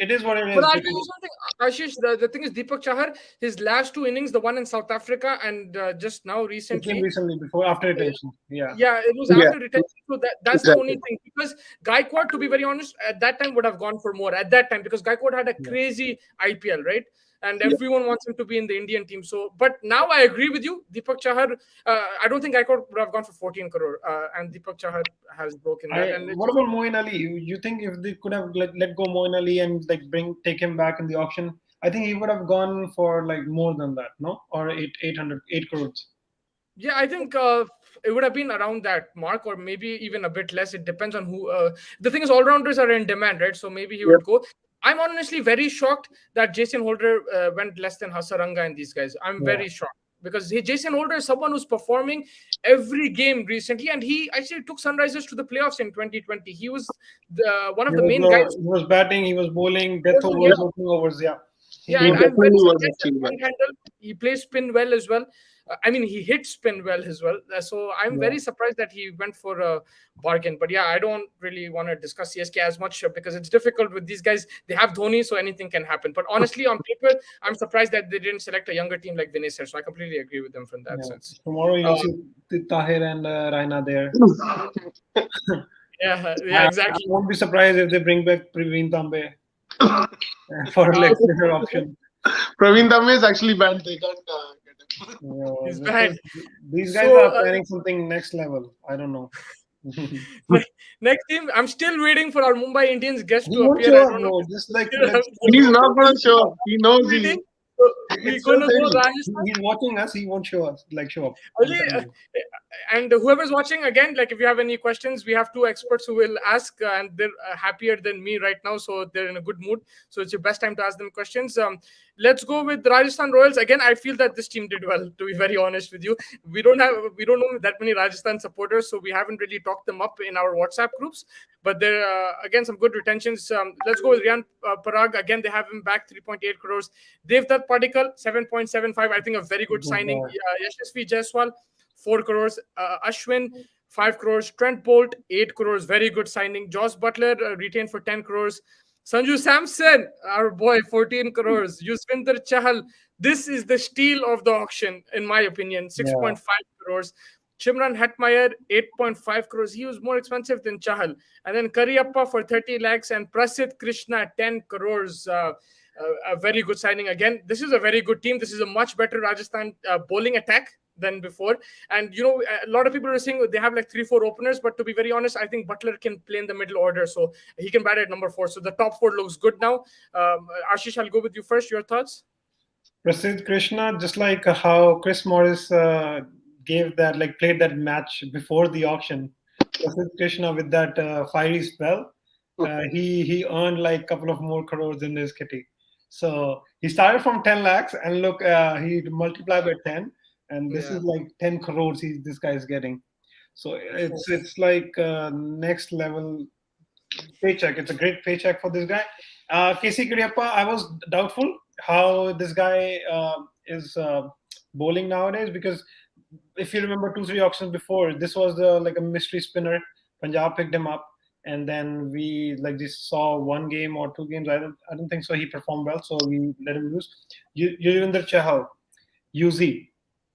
it is what it But is. I'll tell Because you something, Ashish. The thing is, Deepak Chahar, his last two innings, the one in South Africa and just now it came recently, recently before after retention. Yeah, yeah, it was Yeah, after retention. So that's the only exactly. thing. Because Gaikwad, to be very honest, at that time would have gone for more. At that time, because Gaikwad had a yeah. crazy IPL, right? And Yeah. everyone wants him to be in the Indian team. So, but now I agree with you, Deepak Chahar. I don't think Gaikwad would have gone for 14 crore, and Deepak Chahar has broken that. And What about Moeen Ali? You think if they could have let go Moeen Ali and take him back in the auction, I think he would have gone for more than that, no? Or 8 crores. yeah, I think it would have been around that mark, or maybe even a bit less. It depends on who. The thing is, all rounders are in demand, right? So maybe he Yep. would go. I'm honestly very shocked that Jason Holder went less than Hasaranga and these guys. I'm Yeah. very shocked because Jason Holder is someone who's performing every game recently, and he actually took Sunrisers to the playoffs in 2020. He was one of the main guys. He was batting, he was bowling, death Bowling, yeah. overs, opening overs. Yeah. Yeah, He and I'm very definitely was surprised that achieved one handle. He plays spin well as well. I mean, he hits spin well as well. So I'm Yeah. very surprised that he went for a bargain. But yeah, I don't really want to discuss CSK as much because it's difficult with these guys. They have Dhoni, so anything can happen. But honestly, on paper, I'm surprised that they didn't select a younger team like Vinay said. So I completely agree with them from that Yeah. sense. Tomorrow you'll see Tahir and Raina there. Yeah, I exactly. won't be surprised if they bring back Praveen Tambe for a later option. Praveen Tambe is actually banned. They can't get him. Yeah, He's bad. these guys So, are planning something next level. I don't know. Next team, I'm still waiting for our Mumbai Indians guest He to won't appear. show I up, don't know. bro. Just He's not going to show up. He knows he. Waiting. So we're it's going to just go him. Rajasthan. He's watching us. He won't show us. Show up. I'm Ali, telling you. and whoever's watching, again, if you have any questions, we have two experts who will ask, and they're happier than me right now, so they're in a good mood. So it's your best time to ask them questions. Let's go with the Rajasthan Royals. Again, I feel that this team did well, to be very honest with you. We don't know that many Rajasthan supporters, so we haven't really talked them up in our WhatsApp groups. But there are, again, some good retentions. Let's go with Riyan Parag. Again, they have him back 3.8 crores. Devdutt Padikkal, 7.75. I think a very good signing. Yashasvi Jaiswal, 4 crores. Ashwin, 5 crores. Trent Bolt, 8 crores. Very good signing. Josh Butler retained for 10 crores. Sanju Samson, our boy, 14 crores. Yuzvendra Chahal, this is the steal of the auction, in my opinion, 6.5 crores. Shimran Hetmeyer, 8.5 crores. He was more expensive than Chahal. And then Kariappa for 30 lakhs and Prasidh Krishna, 10 crores. A very good signing again. This is a very good team. This is a much better Rajasthan bowling attack than before. And a lot of people are saying they have 3-4 openers, but to be very honest, I think Butler can play in the middle order, so he can bat at number 4. So the top 4 looks good now. Ashish, I'll go with you first. Your thoughts? Prasidh Krishna, just like how Chris Morris played that match before the auction. Prasidh Krishna with that fiery spell, he earned a couple of more crores in his kitty. So he started from 10 lakhs, and look, he multiplied by 10. And this is 10 crores this guy is getting. So it's like next level paycheck. It's a great paycheck for this guy. KC Kriappa, I was doubtful how this guy is bowling nowadays, because if you remember 2-3 auctions before, this was like a mystery spinner. Punjab picked him up, and then we like just saw one game or two games. I don't think so. He performed well, so we let him lose. Yuzvendra Chahal, UZ,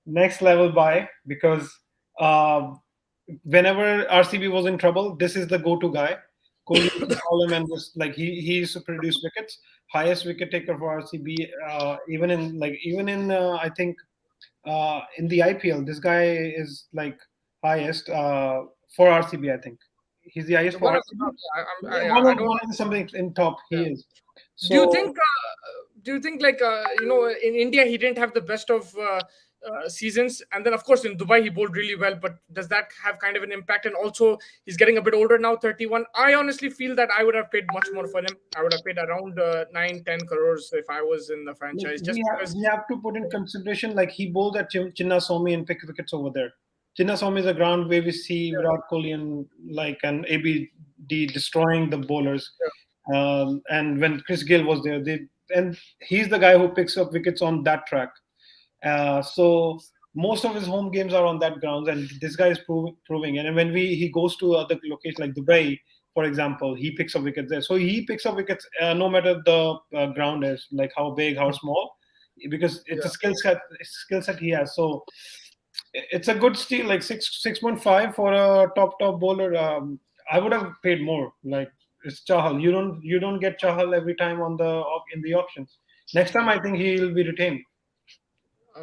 next level buy, because uh, whenever RCB was in trouble, this is the go-to guy. Kohli used to call him, and just like he used to produce wickets, highest wicket taker for RCB. Even in I think in the IPL, this guy is like highest for RCB. I think he's the highest for One of, RCB. Yeah, yeah, one I of don't. one of the something in top. He Yeah. is. Do you So think? Do you think like in India he didn't have the best of seasons, and then of course in Dubai he bowled really well. But does that have kind of an impact? And also he's getting a bit older now, 31. I honestly feel that I would have paid much more for him. I would have paid around 9-10 crores if I was in the like, franchise, we just have because. we have to put in consideration, like he bowled at Chinnaswamy and pick wickets over there. Chinnaswamy is a ground where we see Yeah, Virat Kohli and ABD destroying the bowlers. yeah, And when Chris Gayle was there, and he's the guy who picks up wickets on that track. So most of his home games are on that grounds, and this guy is proving. And when he goes to other locations like Dubai, for example, he picks up wickets there. So he picks up wickets no matter the ground is, like how big, how small, because it's a yeah. skill set he has. So it's a good steal, like 6.5 for a top bowler. I would have paid more. Like it's Chahal. You don't get Chahal every time in the auctions. Next time, I think he'll be retained.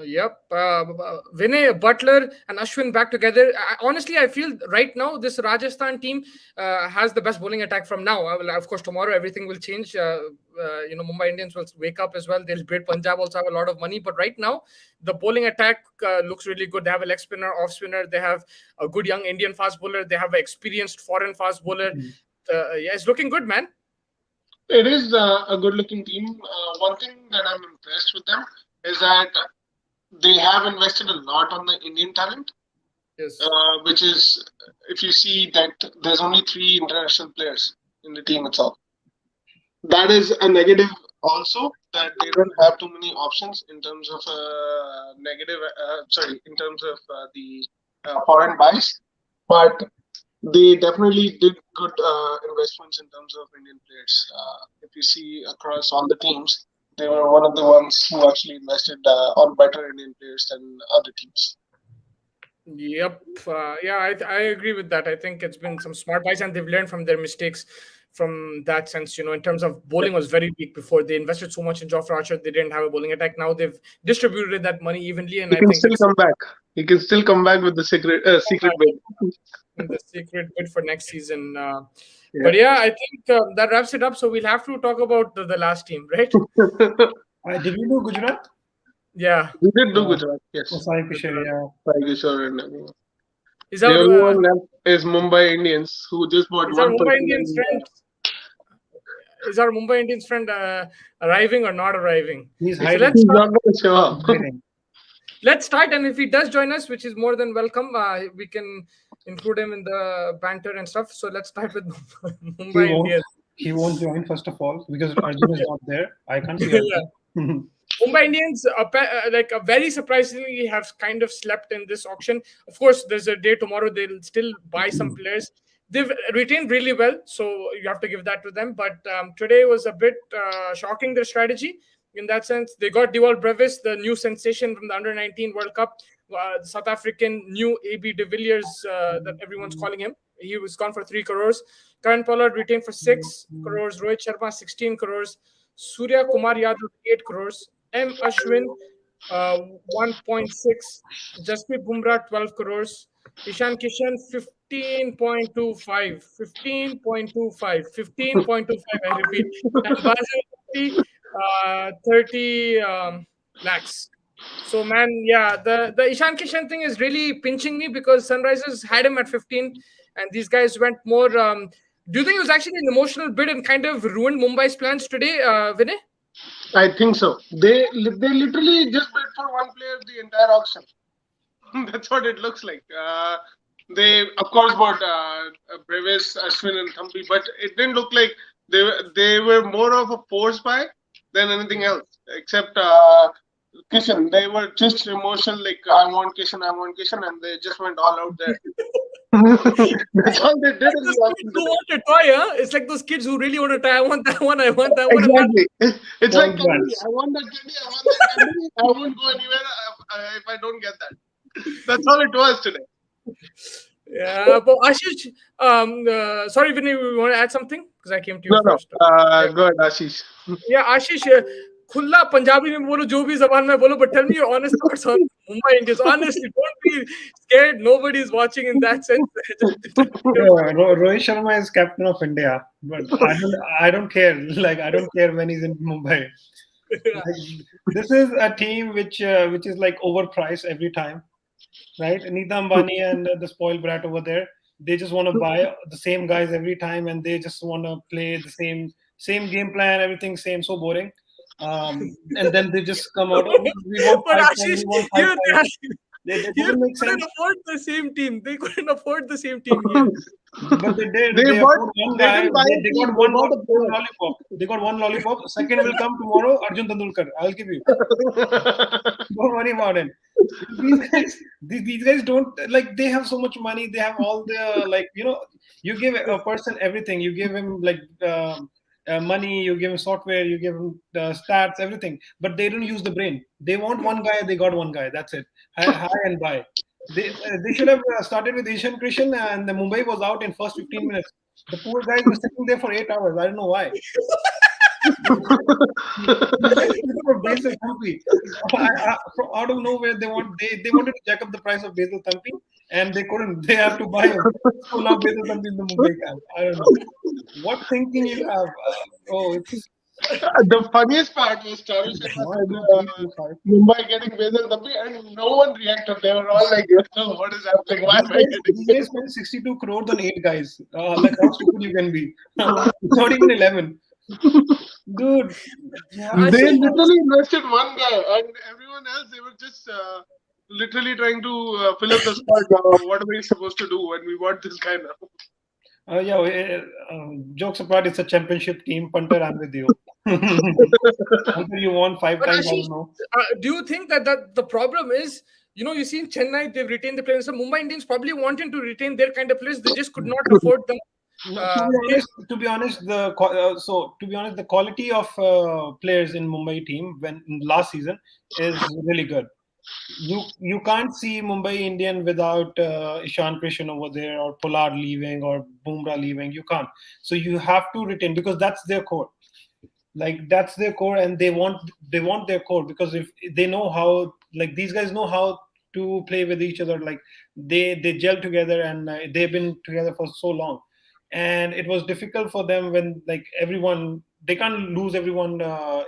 Yep. Vinay, Butler, and Ashwin back together. Honestly, I feel right now this Rajasthan team has the best bowling attack from now. Of course, tomorrow everything will change. Mumbai Indians will wake up as well. They'll beat Punjab, also have a lot of money. But right now, the bowling attack looks really good. They have a leg spinner, off spinner. They have a good young Indian fast bowler. They have an experienced foreign fast bowler. Yeah, it's looking good, man. It is a good-looking team. One thing that I'm impressed with them is that they have invested a lot on the Indian talent, Yes. which is, if you see that there's only 3 international players in the team itself. That is a negative also, that they don't have too many options in terms of in terms of the foreign buys. But they definitely did good investments in terms of Indian players. If you see across all the teams, they were one of the ones who actually invested on better Indian players than other teams. Yep. Yeah, I agree with that. I think it's been some smart buys, and they've learned from their mistakes from that sense. In terms of bowling was very weak before. They invested so much in Jofra Archer. They didn't have a bowling attack. Now they've distributed that money evenly, and He I can think still it's come back. He can still come back with the secret bid. the secret bid for next season. Yeah. But yeah, I think that wraps it up. So we'll have to talk about the last team, right? Did we do Gujarat? Yeah. We did do Gujarat, yes. Sai Kishore, yeah. Sai Kishore and everyone. Is The our only one left is Mumbai Indians, who just bought is our one Mumbai person. Indians friend? Is our Mumbai Indians friend arriving or not arriving? He's So hiding. let's He's start. not going to show up. Hiding. Let's start, and if he does join us, which is more than welcome, we can include him in the banter and stuff. So let's start with Mumbai Indians. He won't join, first of all, because Arjun is not there. I can't see Yeah. Arjun. Mumbai Indians, very surprisingly, have kind of slept in this auction. Of course, there's a day tomorrow. They'll still buy some players. They've retained really well, so you have to give that to them. But today was a bit shocking, their strategy. In that sense, they got Dewald Brevis, the new sensation from the Under-19 World Cup, South African new AB de Villiers, that everyone's calling him. He was gone for 3 crores. Karan Pollard retained for 6 crores. Rohit Sharma, 16 crores. Surya Kumar Yadav, 8 crores. M. Ashwin, 1.6. Jasprit Bumrah, 12 crores. Ishan Kishan, 15.25. 15.25. 15.25, I repeat. And Basil, 30 lakhs. So, man, yeah, the Ishan Kishan thing is really pinching me, because Sunrisers had him at 15, and these guys went more. Do you think it was actually an emotional bid and kind of ruined Mumbai's plans today, Vinay? I think so. They literally just bid for one player the entire auction. That's what it looks like. They of course bought Brevis, Ashwin, and Thampi, but it didn't look like they were more of a force buy than anything else. Except Kishan, they were just emotional. Like I want Kishan, and they just went all out there. That's all they did Like in those the kids auction who today. want a toy, huh? It's like those kids who really want a toy. I want that one. I want that one. And that. Exactly. It's like All candy. brands. I want that candy. I want that candy. I won't go anywhere if I don't get that. That's all it was today. Yeah, but Ashish, sorry, Vinny, you want to add something? Because I came to you No, no. first. Yeah, Go ahead, Ashish. yeah, Ashish, खुला पंजाबी में बोलो जो भी जबान में बोलो, but tell me your honest thoughts on Mumbai Indians. Honestly, don't be scared. Nobody is watching in that sense. Just tell me your honest Rohit Sharma is captain of India, but I don't care. Like I don't care when he's in Mumbai. thoughts. Like, this is a team which is like overpriced every time, right? Anita Ambani and the spoiled brat over there, they just want to buy the same guys every time, and they just want to play the same game plan, everything same, so boring. And then they just come out, oh, we want But 5-10, Ashish, we want here 5-5. That here doesn't they make couldn't sense. afford the same team. They couldn't afford the same team here. But they did. They They bought. afford one They guy. didn't buy They, a they team. got They one, bought a one player. lollipop. They got one lollipop. Second will come tomorrow. Arjun Tendulkar. I'll give you. Don't worry about it. These guys don't like. They have so much money. They have all the like. You give a person everything. You give him like money. You give him software. You give him stats, everything. But they don't use the brain. They want one guy. They got one guy. That's it. High and buy. They should have started with Ishan Kishan, and the Mumbai was out in first 15 minutes. The poor guys were sitting there for 8 hours. I don't know why. These guys went for Basil Thampi. From out of nowhere, they wanted to jack up the price of Basil Thampi, and they couldn't. They have to buy him. So now Basil Thampi in the Mumbai camp. I don't know what thinking you have. It's The funniest part was Charu Sharma one, said two, three, four, five. Mumbai getting Basil Thampi, and no one reacted. They were all like, "Yo, what is happening? Why These am I guys, getting these guys this?" spent 62 crores on 8 guys. Like how stupid you can be? Not even 11, dude. Yeah, They Ashish, literally invested one guy, and everyone else they were just literally trying to fill up the spot. What are we supposed to do when we want this guy now? yeah. Jokes apart, it's a championship team. Punter, I'm with you. Punter, you won five but times. I Ashish, don't know. do you think that the problem is, you see in Chennai, they've retained the players. So Mumbai Indians probably wanting to retain their kind of players. They just could not afford them. No, Uh, to be honest, the quality of players in Mumbai team when last season is really good. You can't see Mumbai Indian without Ishan Kishan over there or Pollard leaving or Bumrah leaving. You can't. So you have to retain because that's their core. Like that's their core, and they want their core because if they know how, like these guys know how to play with each other. Like they gel together, and they've been together for so long, and it was difficult for them when like everyone they can't lose everyone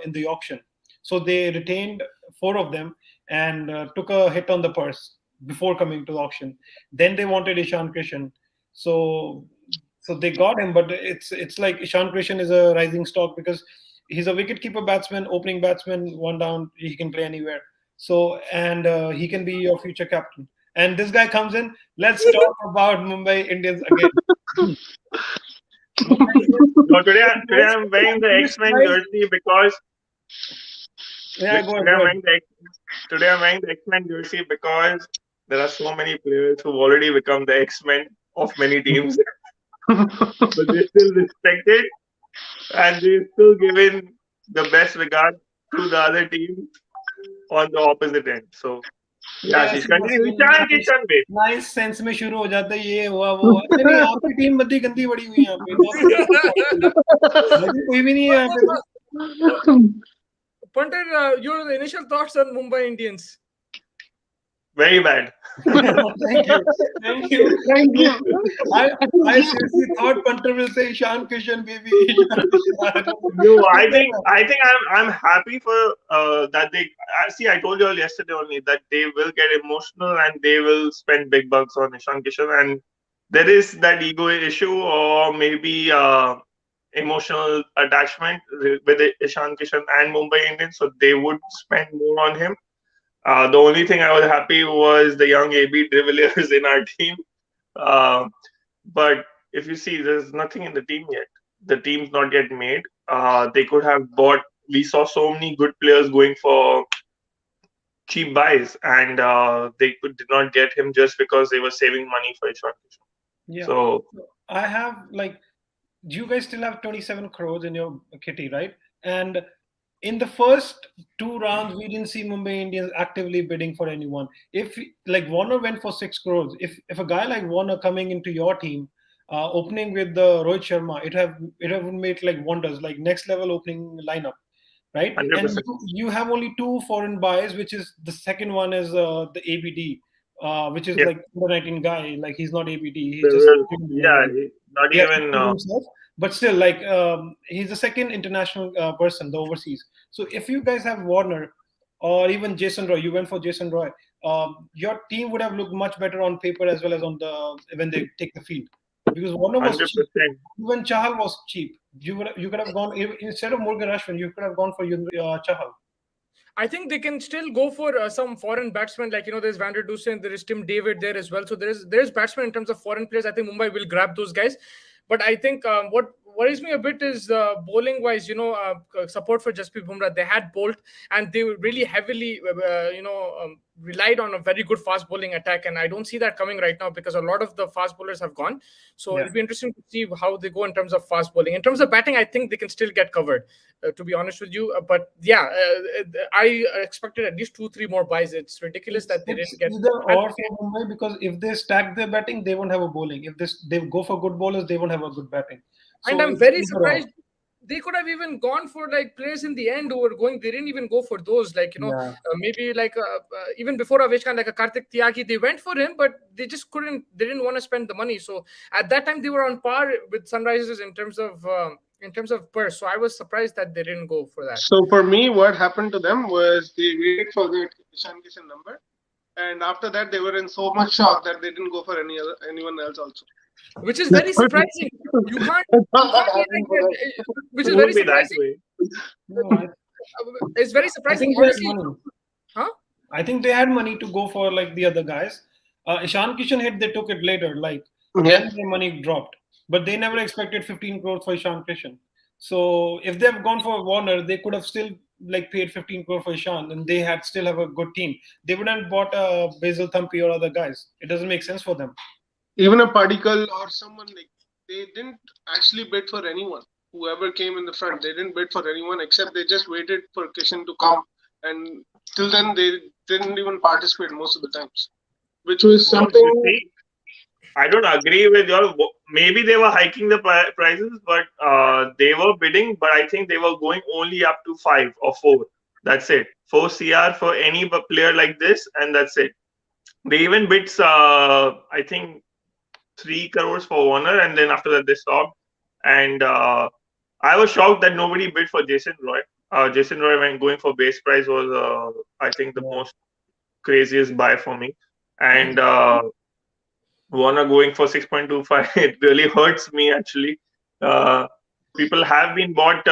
in the auction, so they retained four of them and took a hit on the purse before coming to the auction. Then they wanted Ishan Kishan, so they got him, but it's like Ishan Kishan is a rising stock because he's a wicketkeeper batsman, opening batsman, one down, he can play anywhere. So and he can be your future captain. And this guy comes in. Let's talk about Mumbai Indians again. Mumbai Indians. No, today I'm wearing the This X-Men guy, jersey because yeah, go ahead, today go I'm ahead. wearing today I'm wearing the X-Men jersey because there are so many players who've already become the X-Men of many teams, but they still respected and they still given the best regard to the other team on the opposite end. So yeah, Yes, she's it was continue. Ishan nice, Kishan, babe. nice sense में शुरू हो जाता है ये हुआ वो हुआ। अच्छा नहीं, आपकी टीम बड़ी गंदी बड़ी हुई है यहाँ पे, बहुत लगी कोई भी नहीं है यहाँ पे तो। Punter, your initial thoughts on Mumbai Indians? Very bad. Thank you, thank you. Thank you. I seriously thought Punter will say Ishan Kishan, baby. Ishan Kishan. I don't know. No, I think I'm happy for that they see. I told you all yesterday only that they will get emotional and they will spend big bucks on Ishan Kishan, and there is that ego issue or maybe emotional attachment with Ishan Kishan and Mumbai Indians, so they would spend more on him. The only thing I was happy was the young AB de Villiers in our team. But if you see, there's nothing in the team yet. The team's not yet made. They could have bought. We saw so many good players going for cheap buys, and did not get him just because they were saving money for Ishan Kishan. Yeah. So I have like, you guys still have 27 crores in your kitty, right? And in the first 2 rounds, we didn't see Mumbai Indians actively bidding for anyone. If like Warner went for 6 crores, if a guy like Warner coming into your team, opening with the Rohit Sharma, it have made like wonders, like next level opening lineup, right? 100%. And you have only 2 foreign buys, which is the second one is the ABD, which is Yeah. like the 19 guy, like he's not ABD, he's They just will- yeah, not he has even. to prove himself, but still, like he's the second international person, the overseas. So if you guys have Warner or even Jason Roy, you went for Jason Roy, your team would have looked much better on paper as well as on the when they take the field, because Warner was cheap. 100%. Even Chahal was cheap. You could have gone instead of Morgan Ashwin, you could have gone for Chahal. I think they can still go for some foreign batsmen, like there's Vander Dusen, there is Tim David there as well. So there's batsmen in terms of foreign players. I think Mumbai will grab those guys. But I think what worries me a bit is bowling wise, support for Jasprit Bumrah. They had Bolt, and they really heavily, relied on a very good fast bowling attack. And I don't see that coming right now because a lot of the fast bowlers have gone. So Yeah. it'll be interesting to see how they go in terms of fast bowling. In terms of batting, I think they can still get covered, to be honest with you. But yeah, I expected at least 2-3 more buys. It's ridiculous that they It's didn't get. either or for Mumbai, because if they stack their batting, they won't have a bowling. If they go for good bowlers, they won't have a good batting. And So I'm it's very either or. surprised they could have even gone for like players in the end who were going. They didn't even go for those, like Yeah. maybe like even before Avesh Khan, like a Karthik Tyagi, they went for him, but they just couldn't. They didn't want to spend the money. So at that time, they were on par with Sunrisers in terms of purse. So I was surprised that they didn't go for that. So for me, what happened to them was they waited for the Ishan Kishan number, and after that they were in so much shock that they didn't go for anyone else also. Which is very surprising. You can't be like that. Which is It very would be that surprising. way. No, It's very I surprising. think they had Honestly, money. huh? I think they had money to go for like the other guys. Ishan Kishan hit, they took it later, like Yeah. then their money dropped. But they never expected 15 crores for Ishan Kishan. So if they've gone for Warner, they could have still like paid 15 crores for Ishan, and they had still have a good team. They wouldn't have bought Basil Thampi or other guys. It doesn't make sense for them. Even a Padikkal or someone like they didn't actually bid for anyone. Whoever came in the front, they didn't bid for anyone except they just waited for Kishan to come, and till then they didn't even participate most of the times, which was Well, something. you see, I don't agree with your. Maybe they were hiking the prices, but they were bidding. But I think they were going only up to 5 or 4. That's it. 4 CR for any player like this, and that's it. They even bid, I think, 3 crores for Warner, and then after that they stopped. And I was shocked that nobody bid for Jason Roy. Jason Roy, when going for base price, was I think the most craziest buy for me. And Warner going for 6.25, it really hurts me actually. People have been bought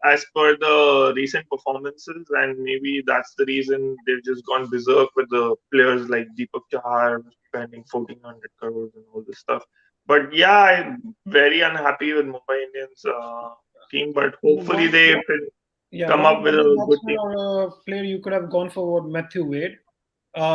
as per the recent performances, and maybe that's the reason they've just gone berserk with the players like Deepak Chahar spending 1,400 crores and all this stuff. But yeah, I'm very unhappy with Mumbai Indians team, but hopefully they come up with a good team. Or a player you could have gone for Matthew Wade.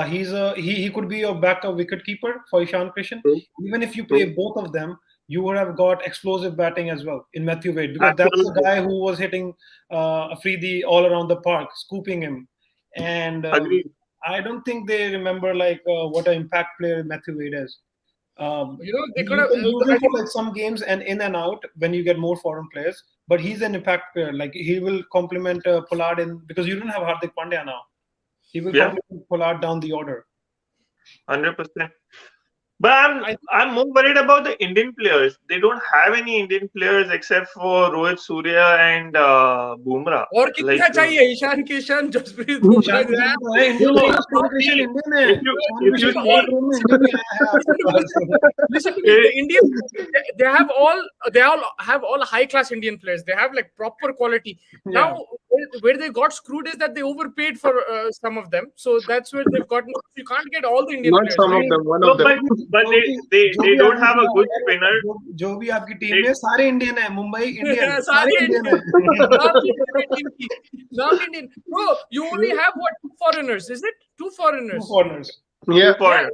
He could be a backup wicket keeper for Ishan Kishan. True. Even if you play both of them, you would have got explosive batting as well in Matthew Wade, because that's the guy who was hitting Afridi all around the park, scooping him. And Agreed. I don't think they remember like what an impact player Matthew Wade is. They could You have. can use him for like some games and in and out when you get more foreign players, but he's an impact player. Like he will complement Pollard in, because you don't have Hardik Pandya now. He will complement Pollard down the order. 100%. But I'm more worried about the Indian players. They don't have any Indian players except for Rohit Surya and Bumrah. और कितना चाहिए Ishan Kishan, Jasprit Bumrah? Listen to me, the Indians, they all have all high class Indian players. They have like proper quality. Now where they got screwed is that they overpaid for some of them. So that's where they've gotten. You can't get all the Indian Not players, some of right? them, one No, of them. but they don't have a good spinner. जो भी आपकी team में सारे Indian है, Mumbai Indian सारे सारे Indian Indian. है. Not Indian. Bro, you only have what, 2 foreigners? Is it 2 foreigners? 2 foreigners. Yeah. For Yeah,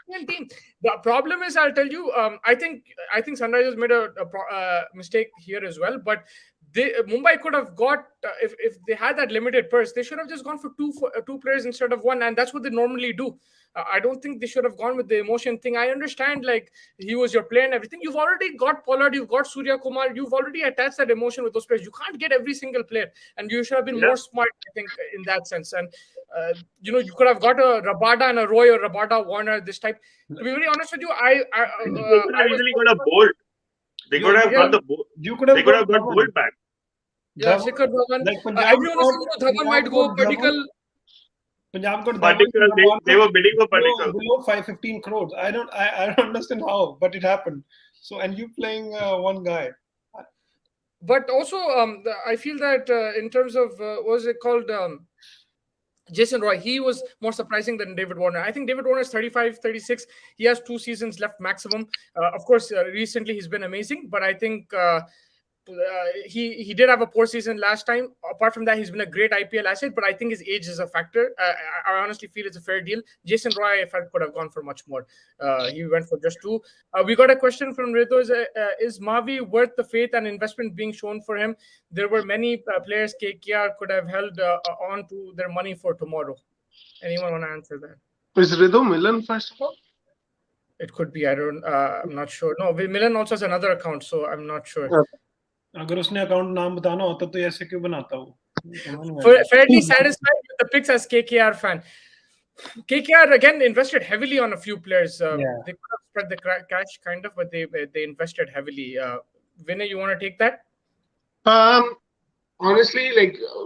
Indian team. The problem is, I'll tell you. I think Sunrisers made a mistake here as well. But Mumbai could have got if they had that limited purse, they should have just gone for two players instead of one, and that's what they normally do. I don't think they should have gone with the emotion thing. I understand, like, he was your player and everything. You've already got Pollard, you've got Surya Kumar, you've already attached that emotion with those players. You can't get every single player, and you should have been more smart, I think, in that sense. And you could have got a Rabada and a Roy or Rabada Warner, this type. To be very honest with you, they could have easily got a Bolt. They could have got the Bolt. You could have They could have got Bolt back. Yeah, Shikhar Dhawan. Like Everyone was saying Dhawan might go Padikkal. Punjab got Particle, they were bidding for Particle. below 5-15 crores. I don't understand how, but it happened. So, and you playing one guy. But also, I feel that in terms of what was it called? Jason Roy, he was more surprising than David Warner. I think David Warner is 35, 36. He has 2 seasons left maximum. Of course, recently he's been amazing, but I think he did have a poor season last time. Apart from that, he's been a great IPL asset, but I think his age is a factor. I honestly feel it's a fair deal. Jason Roy, I felt, could have gone for much more. He went for just 2. We got a question from Ritu. Is Mavi worth the faith and investment being shown for him? There were many players KKR could have held on to their money for tomorrow. Anyone want to answer that? Is Rido Milan first of all? It could be. I'm not sure. No, Milan also has another account, so I'm not sure. Okay. अगर उसने account नाम बताना होता तो ऐसे क्यों बनाता वो? Fairly satisfied with the picks as KKR fan. KKR again invested heavily on a few players. They could have spread the cash kind of, but they invested heavily. Vinay, you want to take that? Honestly,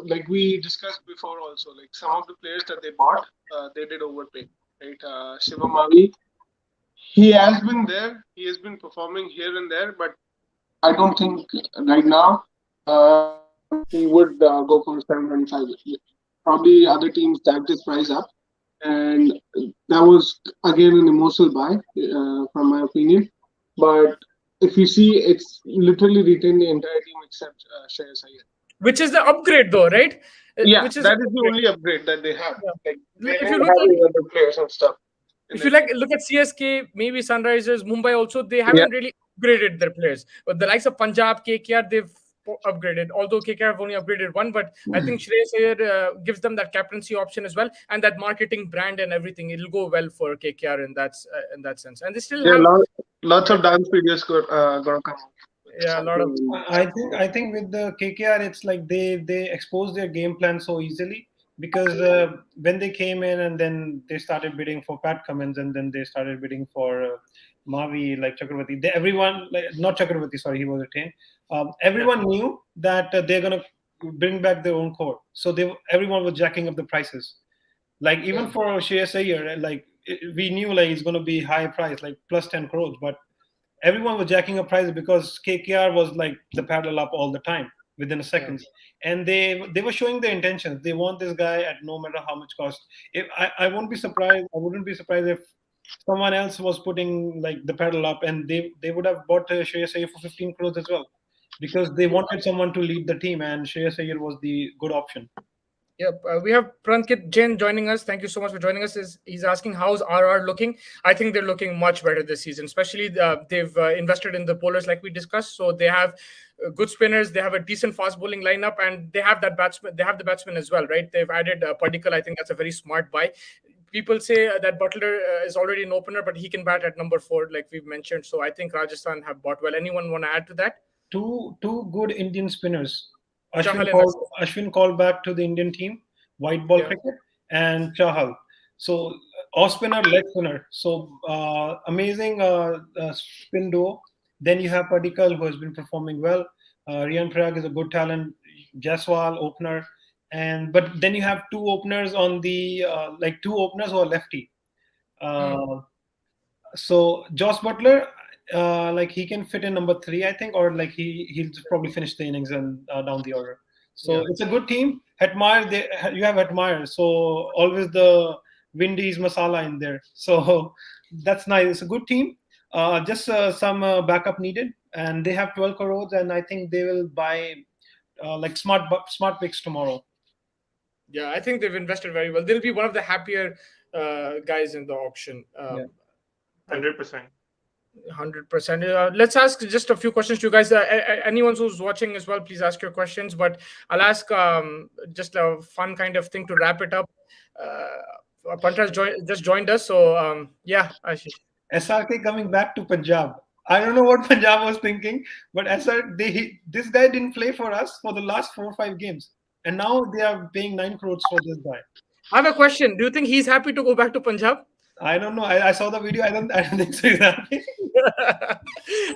like we discussed before, also, like some of the players that they bought, they did overpay. Right, Shivam Mavi, he has been there. He has been performing here and there, but I don't think right now he would go for 725. Probably other teams tagged his price up, and that was again an emotional buy, from my opinion. But if you see, it's literally retained the entire team except Shreyas Iyer. Which is the upgrade, though, right? Yeah, that is the only upgrade that they have. Yeah. Like, If they you don't look have at- any other players and stuff. If you look at CSK, maybe Sunrisers, Mumbai also, they haven't really upgraded their players. But the likes of Punjab, KKR, they've upgraded. Although KKR have only upgraded one, but I think Shreyas Iyer gives them that captaincy option as well, and that marketing brand and everything. It'll go well for KKR in that sense. And they still have lots of dance videos gonna come out. Yeah, a lot of. I think with the KKR, it's like they expose their game plan so easily, because when they came in and then they started bidding for Pat Cummins and then they started bidding for Mavi, like Chakravarti. Everyone, like not Chakravarti, sorry, he was retained. Everyone knew that they're gonna bring back their own core, so everyone was jacking up the prices. Like even for Shreyas Iyer, like we knew like it's gonna be high price, like plus 10 crores, but everyone was jacking up prices because KKR was like the paddle up all the time within a second, and they were showing their intentions. They want this guy at no matter how much cost. If I wouldn't be surprised if someone else was putting like the paddle up, and they would have bought Shreyas Iyer for 15 crores as well, because they wanted someone to lead the team, and Shreyas Iyer was the good option. Yep, we have Prankit Jain joining us. Thank you so much for joining us. He's asking how's RR looking. I think they're looking much better this season. Especially they've invested in the bowlers like we discussed. So they have good spinners. They have a decent fast bowling lineup, and they have that batsman. They have the batsman as well, right? They've added Padikkal. I think that's a very smart buy. People say that Butler is already an opener, but he can bat at number 4, like we've mentioned. So I think Rajasthan have bought well. Anyone want to add to that? Two good Indian spinners. Ashwin called back to the Indian team, white ball cricket, and Chahal. So off spinner, leg spinner. So amazing spin duo. Then you have Padikkal, who has been performing well. Riyan Prag is a good talent. Jaiswal, opener. But then you have 2 openers on the 2 openers who are lefty. So Josh Butler, he can fit in number 3, I think, or like he'll just probably finish the innings and down the order. So Yeah. it's a good team. You have Admire, so always the Windies masala in there. So that's nice. It's a good team. Just some backup needed, and they have 12 crores, and I think they will buy like smart picks tomorrow. Yeah, I think they've invested very well. They'll be one of the happier guys in the auction. Yeah. 100%. 100%. Let's ask just a few questions to you guys. Anyone who's watching as well, please ask your questions. But I'll ask just a fun kind of thing to wrap it up. Pantra just joined us, so yeah, Ashish. SRK coming back to Punjab. I don't know what Punjab was thinking, but this guy didn't play for us for the last 4 or 5 games, and now they are paying 9 crores for this guy. I have a question. Do you think he's happy to go back to Punjab? I don't know. I saw the video. I don't think so. Exactly.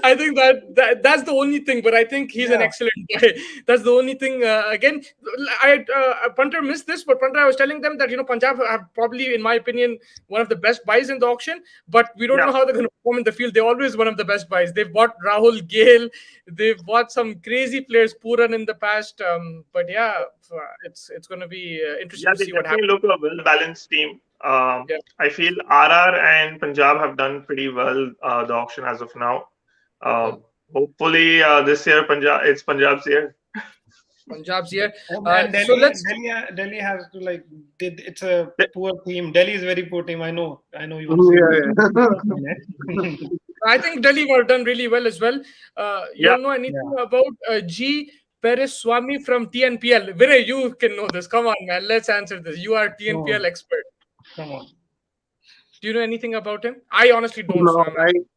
I think that's the only thing, but I think he's an excellent guy. That's the only thing. Again, Punter missed this, but Punter, I was telling them that Punjab have probably, in my opinion, one of the best buys in the auction, but we don't know how they're going to perform in the field. They're always one of the best buys. They've bought Rahul Gale, they've bought some crazy players, Puran in the past. But yeah, it's going to be interesting to see what happens. Look a well-balanced team. I feel RR and Punjab have done pretty well the auction as of now. Hopefully this year it's Punjab's year. Punjab's year. And Delhi has to it's a poor team. Delhi is a very poor team. I know you want to say. I think Delhi have done really well as well. You don't know anything about G. Paris Swami from TNPL. Viray, you can know this. Come on, man. Let's answer this. You are TNPL expert. Come on. Do you know anything about him? I honestly don't. No,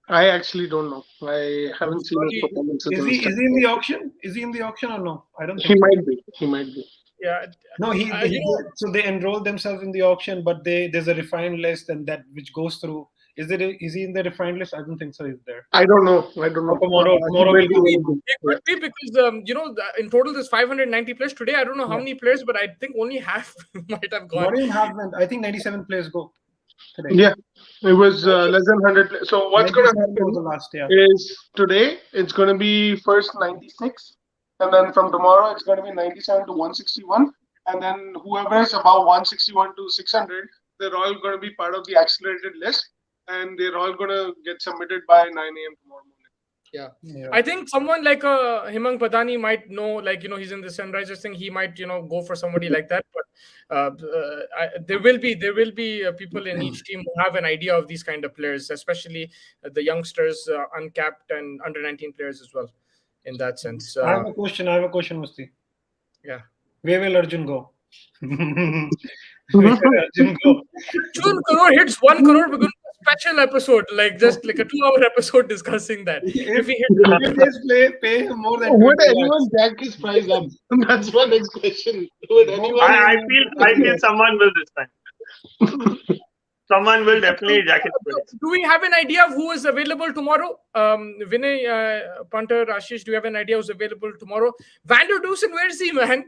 I actually don't know. I haven't seen his performance. Is he in the auction? Is he in the auction or no? I don't think he might be. He might be. Yeah. No, so they enroll themselves in the auction, but there's a refined list, and that which goes through. Is he in the refined list? I don't think so. He's there. I don't know. Tomorrow it could be because in total there's 590 players today. I don't know how many players, but I think only half might have gone. Not even half. I think 97 players go today. Yeah, it was less than 100 players. So what's going to happen is today it's going to be first 96, and then from tomorrow it's going to be 97 to 161, and then whoever is above 161 to 600, they're all going to be part of the accelerated list. And they're all going to get submitted by 9 a.m. tomorrow morning. Yeah. I think someone like Himang Padani might know, he's in the Sunrisers thing. He might, go for somebody like that. But there will be people in each team who have an idea of these kind of players, especially the youngsters, uncapped and under 19 players as well. In that sense, I have a question, Musti. Yeah. Where will Arjun go? Arjun Crore hits 1 crore. We're going to do a special episode, just like a 2-hour episode discussing that. If he hits pay him more than. Would anyone jack his price up? That's my next question. Would anyone? I feel someone will this time. Someone will definitely jack his price. Do we have an idea of who is available tomorrow? Vinay, Punter, Ashish, do you have an idea who's available tomorrow? Vander Dusen, where is he, man?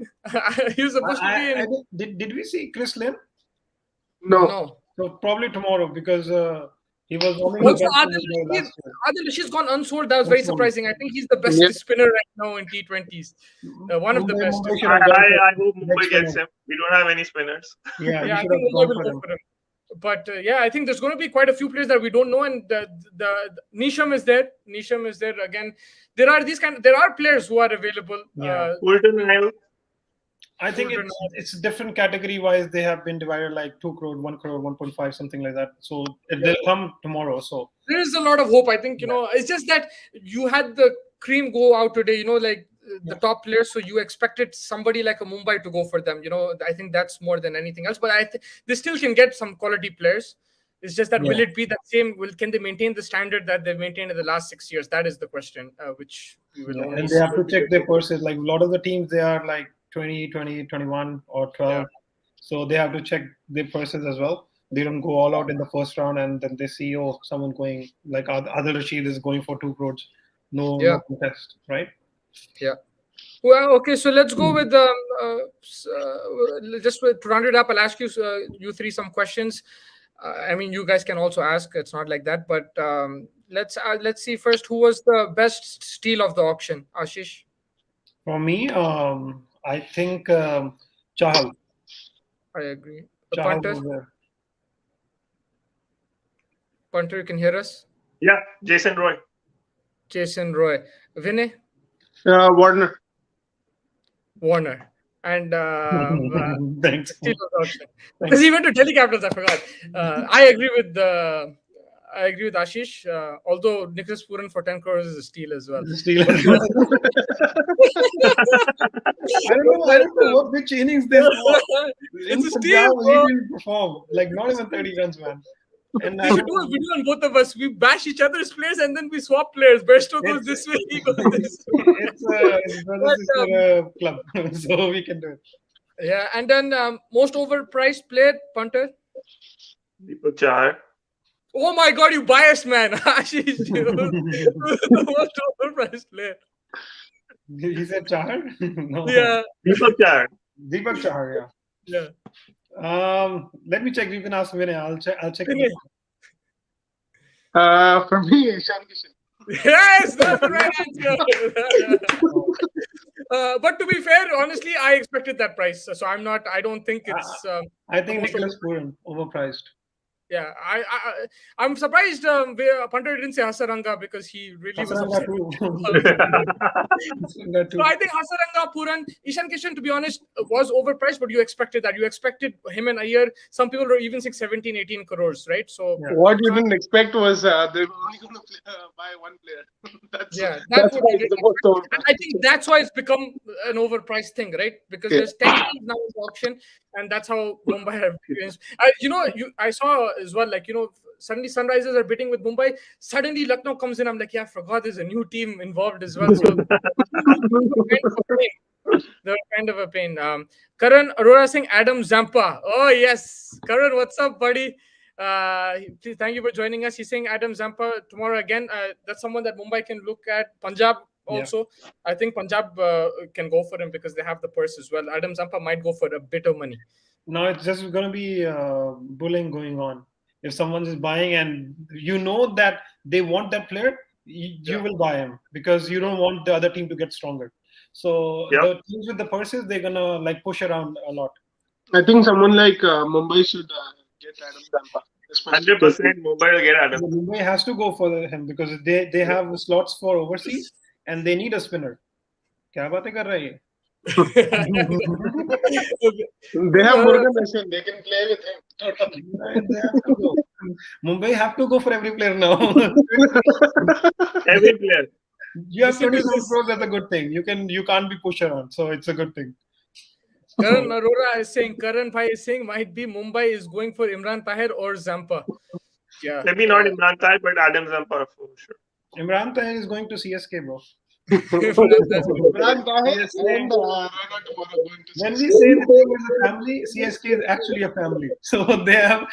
He was supposed to be in... Did we see Chris Lim? No. So probably tomorrow because he was only. Also, Adil Rasheed's gone unsold. That was very surprising. I think he's the best spinner right now in T20s. One of the best. I hope Mumbai gets him. We don't have any spinners. Yeah, I think Mumbai will go for him. But I think there's going to be quite a few players that we don't know, and the Nisham is there. Nisham is there again. There are players who are available. I think it's different category wise. They have been divided like 2 crore, 1 crore, 1.5, something like that. So they'll come tomorrow. So there is a lot of hope. I think it's just that you had the cream go out today. The top players, so you expected somebody like a Mumbai to go for them. I think that's more than anything else. But they still can get some quality players. It's just that will it be that same? Can they maintain the standard that they've maintained in the last 6 years? That is the question. Which we will only. And they have to check their purses. Like a lot of the teams, they are like 20, 21, or 12. Yeah. So they have to check their purses as well. They don't go all out in the first round, and then they see someone going like Adil Rashid is going for 2 crores. No contest, right? Yeah. Well, okay. So let's go with just to round it up. I'll ask you three some questions. I mean, you guys can also ask. It's not like that, but let's see first who was the best steal of the auction. Ashish. For me, I think Chahal. I agree. The Chahal punter, was there. punter, you can hear us. Yeah, Jason Roy. Jason Roy, Vinay, Warner. Warner, and Thanks. Steele was option. Because he went to Delhi Capitals, I forgot. I agree with Ashish. Although Nicholas Puran for 10 crores is a steal as well. Steele. I don't know which innings this was. In It's a Punjab, steal, he bro. didn't perform. Like not even 30 runs, man. And We should do a video on both of us. We bash each other's players and then we swap players. Besto goes this way, he goes this way. It's a brother-sister club, so we can do it. Yeah, and then most overpriced player, punter. Deepak Chahar. Oh my God, you biased man. Ashish, the most overpriced player. He said Chahar? No. Yeah, Deepak Chahar. Deepak Chahar, yeah. let me check. You can ask Vinay. I'll check. Vinay. For me, Ishan Kishan. Yes, that's the right answer. But to be fair, honestly, I expected that price. So I'm not. I don't think it's. I think most Nicholas Puran overpriced. Yeah, I'm surprised Punter didn't say Hasaranga because he really was Hasaranga upset. too. So I think Hasaranga, Puran, Ishan Kishan, to be honest, was overpriced, but you expected that. You expected him and Iyer. Some people were even 6, 17, 18 crores, right? So Yeah. What you didn't expect was they were only going to buy one player. that's that's why what it's the most overpriced. and I think that's why it's become an overpriced thing, right? Because there's 10 teams now in the auction, and that's how Mumbai have experienced. I saw as well, like, suddenly Sunrisers are bidding with Mumbai. Suddenly Lucknow comes in. I'm like, yeah, I forgot there's a new team involved as well. So they're kind of a pain. Karan Arora Singh, Adam Zampa. Oh yes, Karan, what's up, buddy? Please, thank you for joining us. He's saying Adam Zampa tomorrow again. That's someone that Mumbai can look at. Punjab also. I think Punjab can go for him because they have the purse as well. Adam Zampa might go for a bit of money. No, it's just going to be bullying going on. If someone is buying and you know that they want that player, you will buy him because you don't want the other team to get stronger. So the teams with the purses, they're going to like push around a lot. I think someone like Mumbai should get Adam Zampa. 100% Mumbai will get Adam. Mumbai has to go for him because they have slots for overseas and they need a spinner. क्या बातें कर रहा है ये? They have Morgan Ashwin. They can play with him. Mumbai have to go for every player now. Every player. You have 27 crores. That's a good thing. You can't be pushed around, so it's a good thing. Karan Arora is saying, Karan Bhai is saying, might be Mumbai is going for Imran Tahir or Zampa. Yeah. Maybe not Imran Tahir, but Adam Zampa for sure. Imran Tahir is going to CSK, bro. Imran Tahir and when we say the team is a family, CSK is actually a family. So they have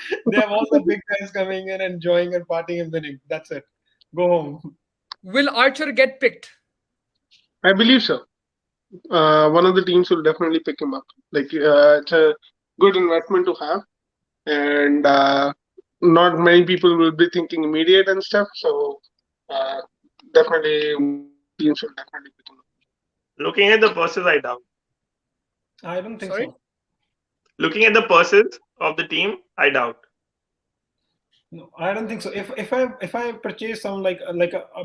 all the big guys coming in, enjoying and partying and winning. That's it. Go home. Will Archer get picked? I believe so. One of the teams will definitely pick him up. Like it's a good investment to have, and not many people will be thinking immediate and stuff. So definitely teams will definitely pick him up. Looking at the purses, I doubt. I don't think Sorry? so. Looking at the purses of the team, I doubt. No, I don't think so. If I purchase some like a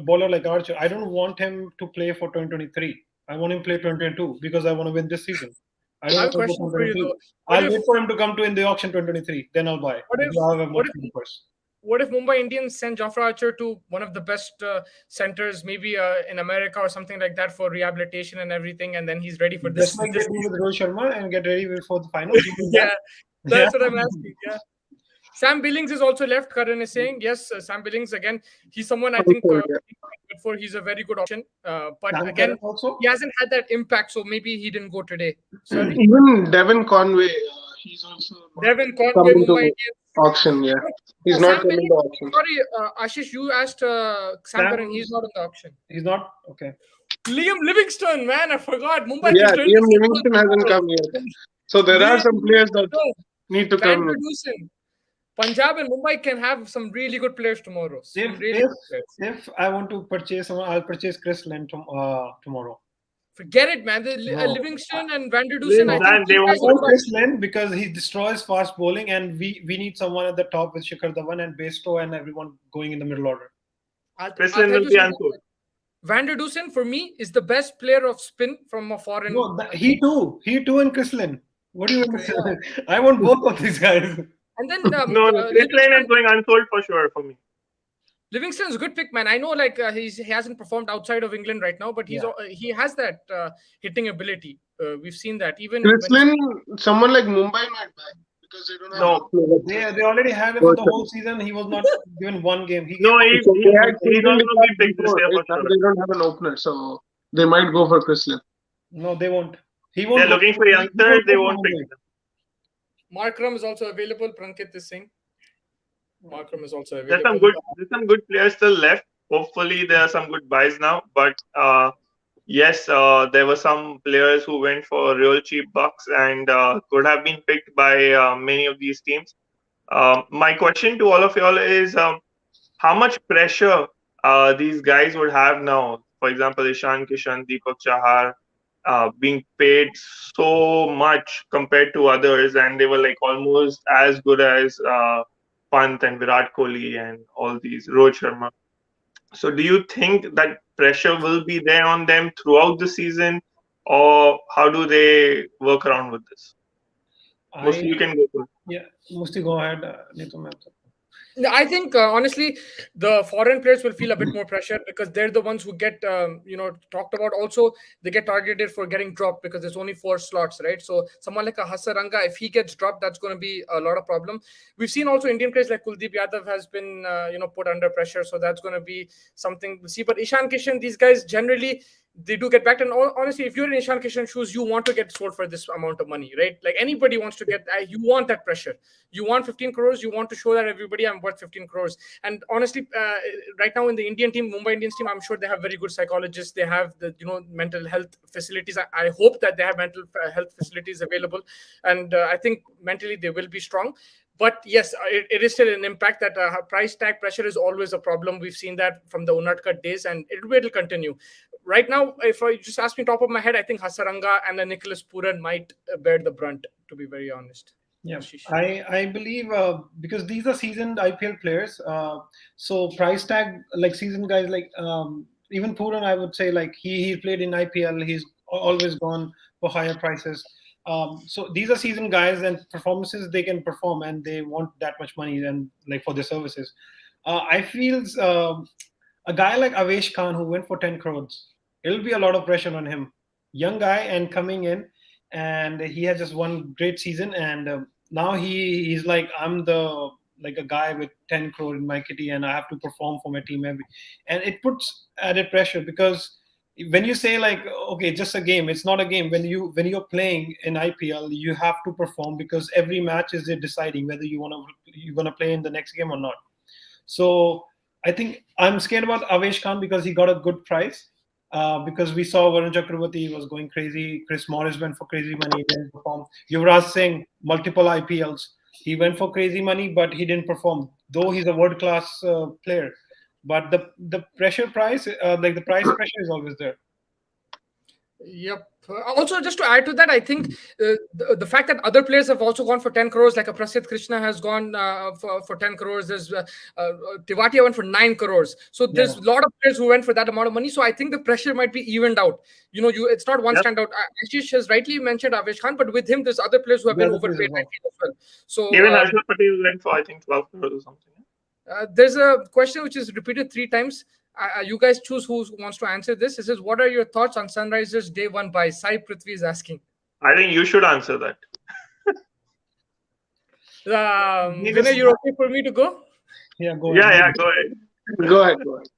bowler like Archer, I don't want him to play for 2023. I want him to play 2022 because I want to win this season. I don't I have a want to question go for you 2022. though. I'll wait for him to come to in the auction 2023. Then I'll buy. What if Mumbai Indians send Jafra Archer to one of the best centers, maybe in America or something like that, for rehabilitation and everything, and then he's ready for this? Just like they do with Rohit Sharma and get ready for the final. Yeah, that's what I'm asking. Yeah. Sam Billings is also left. Karan is saying yes. Sam Billings again. He's someone I think before he's a very good option. But Sam again, also? he hasn't had that impact, so maybe he didn't go today. Sorry. Even Devon Conway, he's also Devon Conway, Mumbai Indians. Auction. Yeah, he's not coming to auction. Sorry, Ashish, you asked Sam Curran. He's not on the auction. He's not okay. Liam Livingstone, man, I forgot. Mumbai. Yeah, Liam Livingstone hasn't come yet. So there are some players that need to come. Punjab and Mumbai can have some really good players tomorrow. If I want to purchase someone, I'll purchase Chris Lynn tomorrow. Forget it, man. No. Livingston and Van der Dusen, I think They these won't guys I are want top. Chris Lynn because he destroys fast bowling, and we need someone at the top with Shikhar Dhawan and Bairstow and everyone going in the middle order. Chris I'll Lynn tell will you be something. unsold. Van der Dusen for me is the best player of spin from a foreign. No, he too, and Chris Lynn. What do you want to say? I want both of these guys. And then No, Chris Lynn is going unsold for sure for me. Livingston's a good pick, man. I know, like he hasn't performed outside of England right now, but he has that hitting ability. We've seen that even. Chrislin, someone like Mumbai might buy because they don't have. No. They already had him for the whole season. He was not given one game. He No, gave he's not going to be picked this year for Now sure. they don't have an opener, so they might go for Chrislin. No, they won't. He won't. They're go- looking for he youngsters. go They for won't pick Mumbai. them. Markram is also available. Prankit is saying. Markram is also There's available. some good players still left. Hopefully, there are some good buys now. But yes, there were some players who went for real cheap bucks and could have been picked by many of these teams. My question to all of y'all is how much pressure these guys would have now? For example, Ishan Kishan, Deepak Chahar, being paid so much compared to others, and they were like almost as good as Pant and Virat Kohli and all these, Rohit Sharma. So, do you think that pressure will be there on them throughout the season, or how do they work around with this? Mostly, you can go for it. Yeah, Musti, go ahead. Neetu ma'am. I think honestly, the foreign players will feel a bit more pressure because they're the ones who get talked about. Also, they get targeted for getting dropped because there's only 4 slots, right? So someone like a Hasaranga, if he gets dropped, that's going to be a lot of problem. We've seen also Indian players like Kuldeep Yadav has been put under pressure, so that's going to be something to see. But Ishan Kishan, these guys generally, they do get backed. And honestly, if you're in Ishan Kishan shoes, you want to get sold for this amount of money, right? Like anybody wants to get, you want that pressure. You want 15 crores. You want to show that everybody I'm worth 15 crores. And honestly, right now in the Indian team, Mumbai Indians team, I'm sure they have very good psychologists. They have the mental health facilities. I hope that they have mental health facilities available, and I think mentally they will be strong. But yes, it is still an impact that price tag pressure is always a problem. We've seen that from the Untitled days, and it will continue. Right now, if I just ask me top of my head, I think Hasaranga and Nicholas Puran might bear the brunt, to be very honest. Yeah, Ashish. I believe because these are seasoned IPL players, so price tag like seasoned guys like even Puran, I would say like he played in IPL, he's always gone for higher prices. So these are seasoned guys and performances they can perform and they want that much money and like for their services. I feel a guy like Avesh Khan who went for 10 crores, it'll be a lot of pressure on him. Young guy and coming in, and he had just one great season, and now he's like I'm the like a guy with 10 crore in my kitty, and I have to perform for my team and it puts added pressure because when you say like okay just a game, it's not a game. When you're playing in IPL, you have to perform because every match is deciding whether you're gonna play in the next game or not. So I think I'm scared about Avesh Khan because he got a good price. Because we saw Varun Chakravarti was going crazy. Chris Morris went for crazy money, didn't perform. Yuvraj Singh, multiple IPLs. He went for crazy money, but he didn't perform. Though he's a world-class player, but the pressure price, like the price pressure, is always there. Yep. Also, just to add to that, I think the fact that other players have also gone for 10 crores, like a Prasidh Krishna has gone for 10 crores. There's Tivatia went for 9 crores. So there's a lot of players who went for that amount of money. So I think the pressure might be evened out. It's not one standout. Ashish has rightly mentioned Avesh Khan, but with him, there's other players who have been overpaid as well. So even Harshad Patel went for I think 12 crores or something. There's a question which is repeated 3 times. You guys choose who wants to answer this. It says, what are your thoughts on Sunrisers day 1 buy? Sai Prithvi is asking. I think you should answer that. Vinay, you're okay for me to go? Yeah, go ahead. Yeah, go ahead. Go ahead.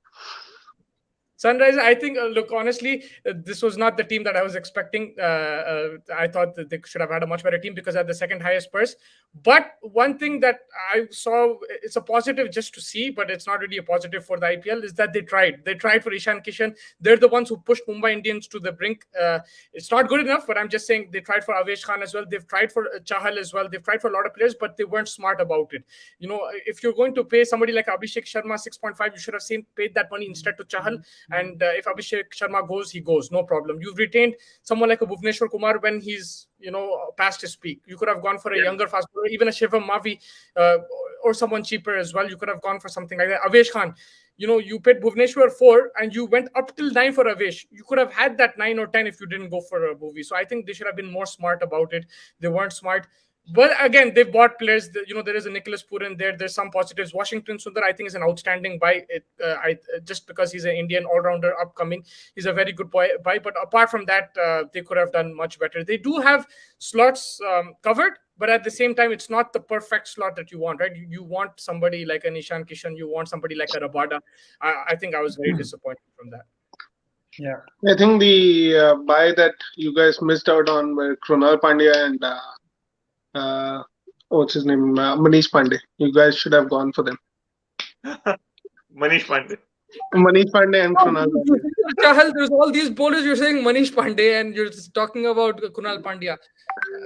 Sunrise, I think, look, honestly, this was not the team that I was expecting. I thought that they should have had a much better team because they had the second highest purse. But one thing that I saw, it's a positive just to see, but it's not really a positive for the IPL, is that they tried. They tried for Ishan Kishan. They're the ones who pushed Mumbai Indians to the brink. It's not good enough, but I'm just saying they tried for Avesh Khan as well. They've tried for Chahal as well. They've tried for a lot of players, but they weren't smart about it. If you're going to pay somebody like Abhishek Sharma 6.5, you should have paid that money instead to Chahal. And if Abhishek Sharma goes, he goes, no problem. You've retained someone like a Bhuvneshwar Kumar when he's past his peak. You could have gone for a younger fast bowler, even a Shivam Mavi, or someone cheaper as well. You could have gone for something like that. Avesh Khan, you paid Bhuvneshwar 4 and you went up till 9 for Avesh. You could have had that 9 or 10 if you didn't go for a Bhuvi. So I think they should have been more smart about it. They weren't smart. But again, they've bought players. There is a Nicholas Puran there. There's some positives. Washington Sundar, I think, is an outstanding buy. Just because he's an Indian all-rounder upcoming, he's a very good buy. But apart from that, they could have done much better. They do have slots covered, but at the same time, it's not the perfect slot that you want, right? You want somebody like an Ishan Kishan. You want somebody like a Rabada. I think I was very disappointed from that. Yeah. I think the buy that you guys missed out on were Krunal Pandya and what's his name? Manish Pandey. You guys should have gone for them. Manish Pandey. Manish Pandey and Krunal Pandya. Chahal, there's all these bowlers. You're saying Manish Pandey and you're just talking about Kunal Pandya.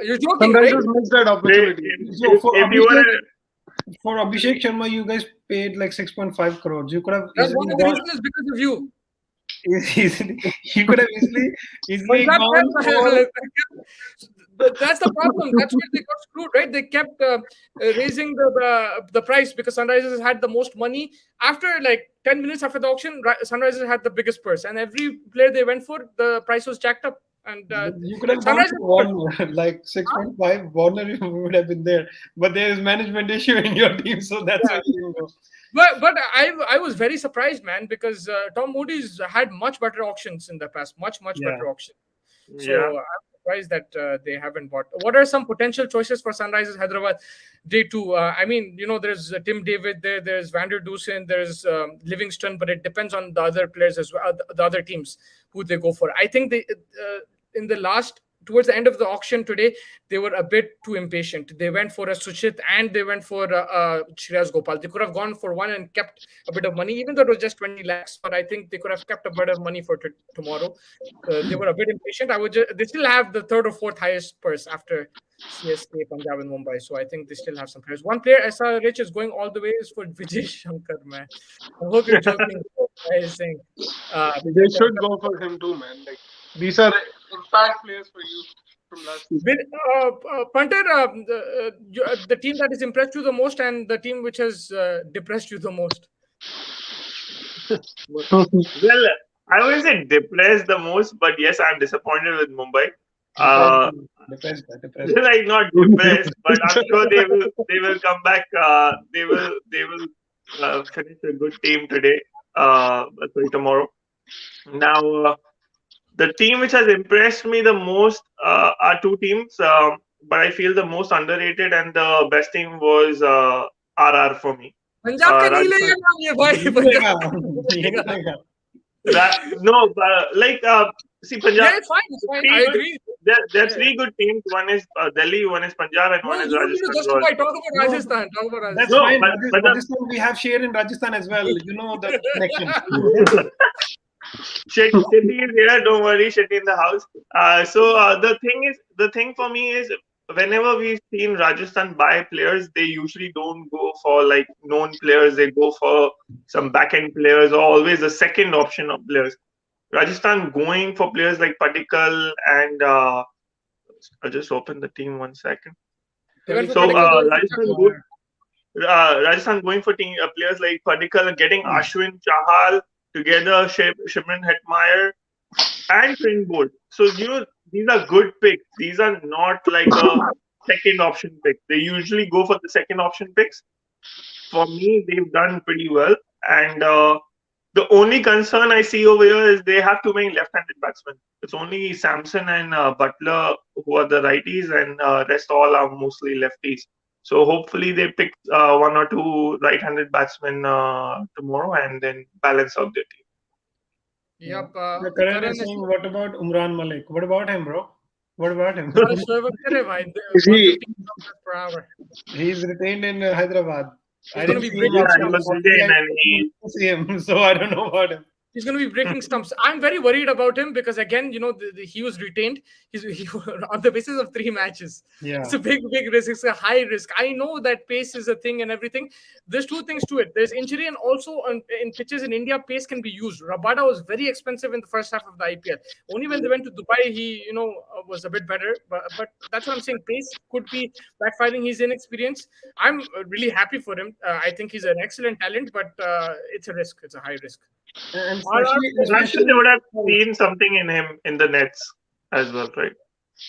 You're joking, right? Sunrisers missed that opportunity. So for If Abhishek Sharma, you guys paid like 6.5 crores. You could have That's easily one of the gone, reasons is because of you. you could have easily gone for, That's the problem. That's where they got screwed, right? They kept raising the price because Sunrisers had the most money. After like 10 minutes after the auction, Sunrisers had the biggest purse, and every player they went for, the price was jacked up. And you could have gone for Warner, like 6.5. Warner would have been there, but there is management issue in your team, so that's why you didn't go. But I was very surprised, man, because Tom Moody's had much better auctions in the past, much better auctions. So I'm surprised that they haven't bought. What are some potential choices for Sunrisers Hyderabad Day 2? I mean, there's Tim David there, there's Vander Dusen, there's Livingston, but it depends on the other players as well, the other teams who they go for. I think they in the towards the end of the auction today, they were a bit too impatient. They went for a Suchit and they went for Shreyas Gopal. They could have gone for one and kept a bit of money, even though it was just 20 lakhs. But I think they could have kept a bit of money for tomorrow. They were a bit impatient. They still have the third or fourth highest purse after CSK, Punjab, and Mumbai. So I think they still have some players. One player, SR Rich, is going all the way is for Vijay Shankar, man. I hope you're joking. I was saying, they should go for him too, man. Like, these are impact players for you from last season. Punter, the team that has impressed you the most and the team which has depressed you the most. Well, I wouldn't say depressed the most, but yes, I'm disappointed with Mumbai. Depressed. Like not depressed, but I'm sure they will come back. They will finish a good team today. Tomorrow. Now, the team which has impressed me the most are two teams, but I feel the most underrated and the best team was RR for me. Punjab ka nahi lega naam ye bhai. See, Punjab. Yeah, it's fine. I agree. There are three good teams. One is Delhi, one is Punjab, and one is Rajasthan Royals. Talk about Rajasthan. That's fine. Rajasthan, we have share in Rajasthan as well. You know the connection. Shetty is here. Don't worry, Shetty in the house. The thing for me is, whenever we've seen Rajasthan buy players, they usually don't go for like known players. They go for some back-end players or always the second option of players. Rajasthan going for players like Patikal and I'll just open the team 1 second. Rajasthan going for players like Patikal, getting Ashwin Chahal together, Shimran Hetmeyer and Trent Bolt. So these are good picks. These are not like a second option pick. They usually go for the second option picks. For me, they've done pretty well. And the only concern I see over here is they have too many left-handed batsmen. It's only Samson and Butler who are the righties, and rest all are mostly lefties. So hopefully they pick one or two right-handed batsmen tomorrow and then balance out their team. Yep. Karan is saying, what about Umran Malik? What about him, bro? What about him? He's retained in Hyderabad. I didn't see him, so I don't know about him. He's going to be breaking stumps. I'm very worried about him because, again, he was retained. He on the basis of 3 matches. Yeah. It's a big risk. It's a high risk. I know that pace is a thing and everything. There's two things to it. There's injury, and also in pitches in India, pace can be used. Rabada was very expensive in the first half of the IPL. Only when they went to Dubai, he was a bit better. But that's what I'm saying. Pace could be backfiring his inexperience. I'm really happy for him. I think he's an excellent talent, but it's a risk. It's a high risk. And I'm sure they would have seen something in him in the nets as well, right?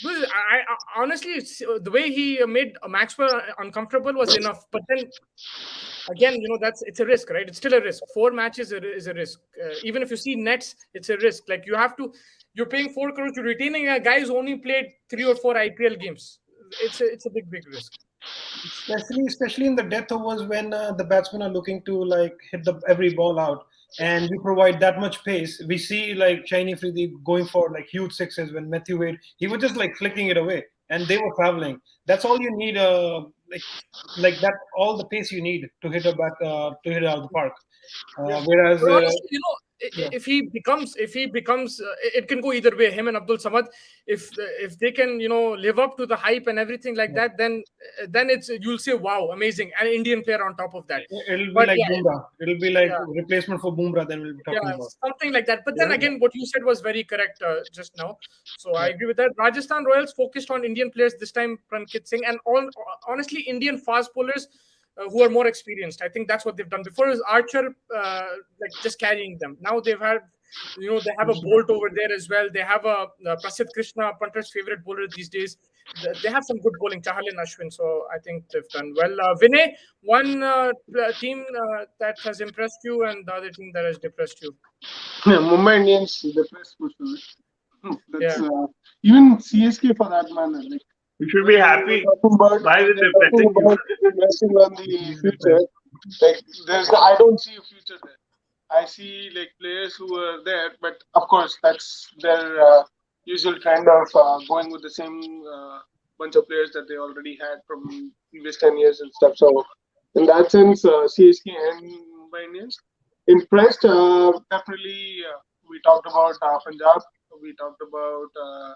Well, I honestly, the way he made Maxwell uncomfortable was enough. But then again, it's a risk, right? It's still a risk. 4 matches is a risk. Even if you see nets, it's a risk. Like you're paying 4 crores, you're retaining a guy who's only played 3 or 4 IPL games. It's a big risk. Especially in the death overs when the batsmen are looking to like hit every ball out, and you provide that much pace. We see like Shiny Freedy going for like huge sixes when Matthew Wade, he was just like flicking it away, and they were traveling. That's all you need, like that, all the pace you need to hit to hit it out of the park. Whereas, But honestly, if he becomes, it can go either way. Him and Abdul Samad, if they can, live up to the hype and everything like that, then you'll say, wow, amazing, an Indian player on top of that. It'll be like Bumrah. It'll be like replacement for Bumrah. Then we'll be talking about something like that. But then again, what you said was very correct just now. So I agree with that. Rajasthan Royals focused on Indian players this time, Prankit Singh, and honestly, Indian fast bowlers who are more experienced. I think that's what they've done. Before is Archer, like just carrying them. Now they've had, they have a Bolt over there as well. They have a Prasidh Krishna, punter's favorite bowler these days. They have some good bowling, Chahal and Ashwin. So I think they've done well. Vinay, one team that has impressed you and the other team that has depressed you. Yeah, Mumbai Indians depressed for sure. That's even CSK for that matter. Like, you should be happy. Why is it depressing? Investing on the future, like I don't see a future there. I see like players who are there, but of course that's their usual kind of going with the same bunch of players that they already had from previous 10 years and stuff. So in that sense, CSK and Mumbai Indians impressed. Definitely, we talked about Punjab, we talked about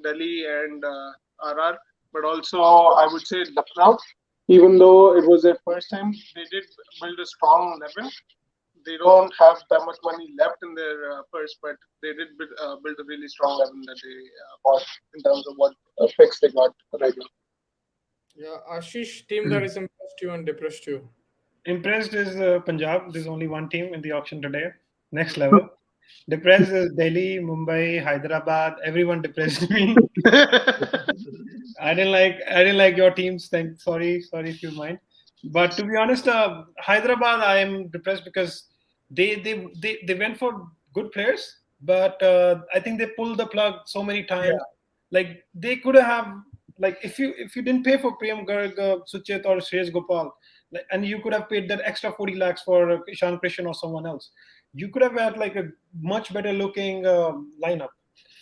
Delhi and RR, but also I would say Lucknow. Even though it was their first time, they did build a strong 11. They don't have that much money left in their purse, but they did build a really strong 11 that they bought in terms of what picks they got right now. Yeah, Ashish, team that has impressed you and depressed you. Impressed is Punjab. There's only one team in the auction today. Next level. Depressed is Delhi, Mumbai, Hyderabad. Everyone depressed me. I didn't like your teams. Sorry if you mind. But to be honest, Hyderabad, I am depressed because they went for good players, but I think they pulled the plug so many times. Yeah. Like they could have, like if you didn't pay for Priyam Garg, Suchit or Shreyas Gopal, and you could have paid that extra 40 lakhs for Ishan Kishan or someone else, you could have had like a much better looking lineup,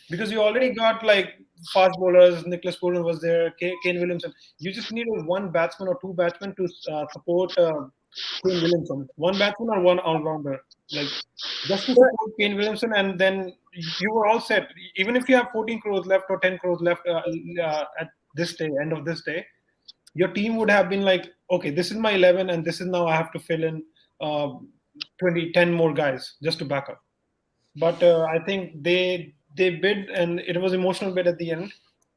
because you already got like fast bowlers. Nicholas Pooran was there, Kane Williamson. You just needed one batsman or two batsmen to support Kane Williamson. One batsman or one all-rounder, like just to support Kane Williamson, and then you were all set. Even if you have 14 crores left or 10 crores left at this day, end of this day, your team would have been like, okay, this is my 11, and this is now I have to fill in 10 more guys just to back up. But I think they bid, and it was emotional bid at the end.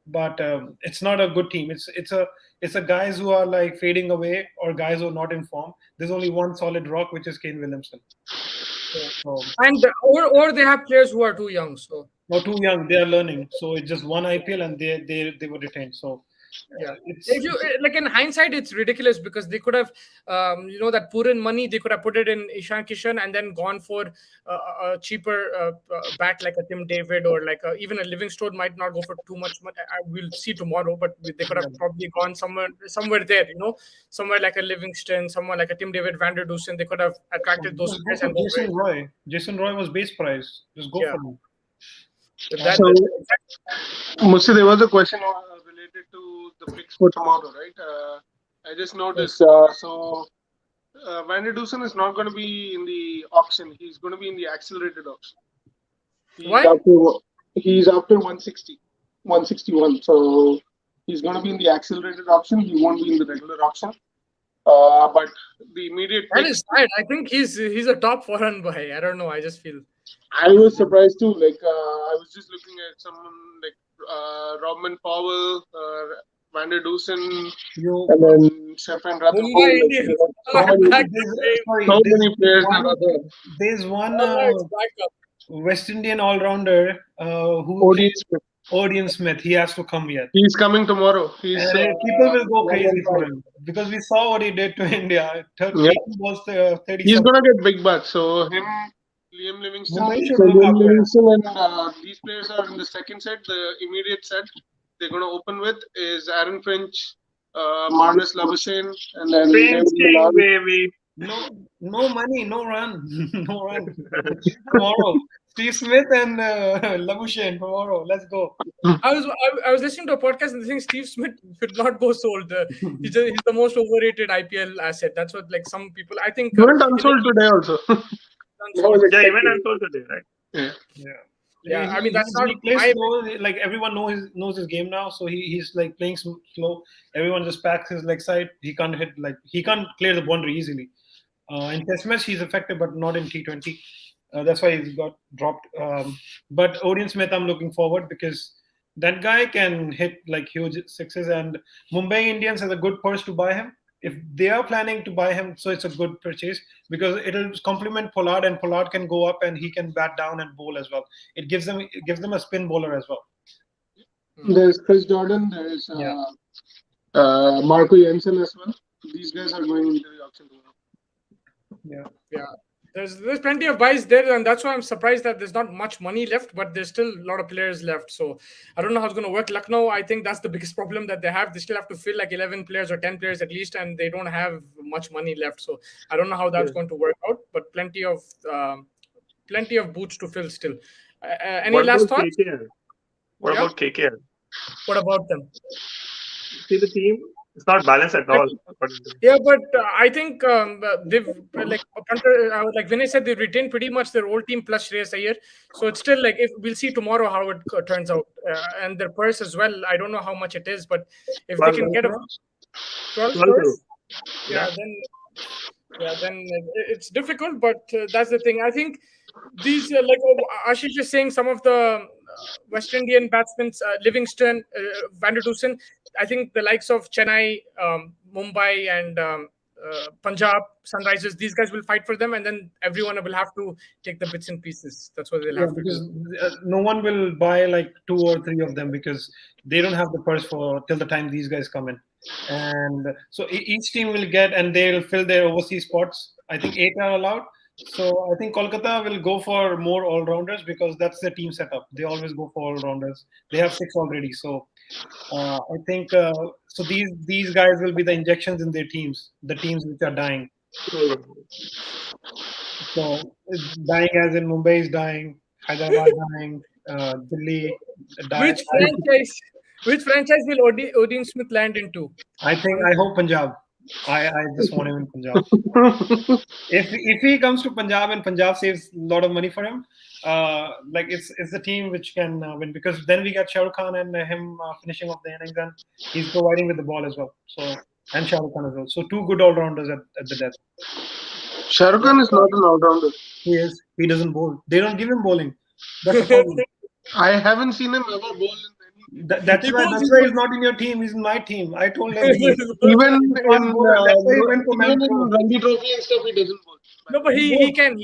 But it's not a good team. It's a guys who are like fading away or guys who are not in form. There's only one solid rock, which is Kane Williamson. So, and or they have players who are too young. So not too young. They are learning. So it's just one IPL, and they were retained. So. Yeah, if you like in hindsight, it's ridiculous because they could have, that Pooran money, they could have put it in Ishan Kishan and then gone for a cheaper bat like a Tim David or like even a Livingstone might not go for too much. We'll see tomorrow, but they could have probably gone somewhere there, somewhere like a Livingston, somewhere like a Tim David, Van der Dusen. They could have attracted those players. And Jason Roy was base price. Just go for him. Musi, there was a question related to the picks for tomorrow, right? I just noticed. So Van der Dusen is not going to be in the auction. He's going to be in the accelerated auction. He's Why? he's after 160, 161. So he's going to be in the accelerated auction. He won't be in the regular auction. But the immediate That pick, is sad. I think he's a top foreign boy. I don't know. I just feel. I was surprised too. Like I was just looking at someone like Robin Powell, Van der Dusen, You, and then Stefan Rutherford. Mumbai Like, Indians. so many, Back to the sorry, so there's many players that one, are there. there's one it's back up. West Indian all-rounder who Odion Smith. Odion Smith. He has to come yet. He's coming tomorrow. He's And people will go crazy 115. for him because we saw what he did to India. Yeah. 18 balls, 30 He's something. gonna get big bucks. So him, Liam Livingston, Mumbai should look Liam after him. Livingston, and these players are in the second set. The immediate set they're gonna open with is Aaron Finch, Marnus Labuschagne, and then David Finching, Milan. baby. No money, no run, no run. Tomorrow, Steve Smith and Labuschagne tomorrow. Let's go. I was listening to a podcast and I think Steve Smith should not go sold. He's the most overrated IPL asset. That's what like some people. I think. He went unsold today also. Yeah, even unsold today, right? Yeah, I mean that's he not plays my. slow. Like everyone knows his game now, so he's like playing slow. Everyone just packs his leg side. He can't clear the boundary easily. In Test match, he's effective, but not in T20. That's why he's got dropped. But Odion Smith, I'm looking forward because that guy can hit like huge sixes, and Mumbai Indians has a good purse to buy him. If they are planning to buy him, so it's a good purchase because it'll complement Pollard, and Pollard can go up and he can bat down and bowl as well. It gives them a spin bowler as well. There's Chris Jordan. There's Marco Jensen as well. These guys are going into the auction tomorrow. Yeah. There's plenty of buys there, and that's why I'm surprised that there's not much money left, but there's still a lot of players left. So I don't know how it's going to work. Lucknow, I think that's the biggest problem that they have. They still have to fill like 11 players or 10 players at least, and they don't have much money left. So I don't know how that's going to work out, but plenty of boots to fill still. Any last thoughts? KKR? What about KKR? What about them? See the team? It's not balanced at all. Yeah, but I think they've like Vinay said, they've retained pretty much their old team plus Shreyas Iyer. So it's still like if we'll see tomorrow how it turns out, and their purse as well. I don't know how much it is, but if they can get a 12 purse, then it's difficult. But that's the thing. I think these like Ashish is saying, some of the West Indian batsmen, Livingston, Van der Dusen. I think the likes of Chennai, Mumbai, and Punjab, Sunrisers, these guys will fight for them, and then everyone will have to take the bits and pieces. That's what they'll have to do. No one will buy like 2 or 3 of them because they don't have the purse for till the time these guys come in. And so each team will get, and they'll fill their overseas spots. I think 8 are allowed. So I think Kolkata will go for more all-rounders because that's their team setup. They always go for all-rounders. They have 6 already. So I think so. These guys will be the injections in their teams, the teams which are dying. So dying as in Mumbai is dying, Hyderabad dying, Delhi dying. Which franchise will Odion Smith land into? I hope Punjab. I just want him in Punjab. If he comes to Punjab and Punjab saves a lot of money for him, like it's the team which can win because then we get Shah Rukh Khan and him finishing off the innings and he's providing with the ball as well. So and Shah Rukh Khan as well. So 2 good all rounders at the death. Shah Rukh Khan is not an all rounder. He is. He doesn't bowl. They don't give him bowling. That's the problem. I haven't seen him ever bowl in any. That's why he's not in your team. He's in my team. I told him. Even in Ranji Trophy and stuff, he doesn't bowl. No, but he can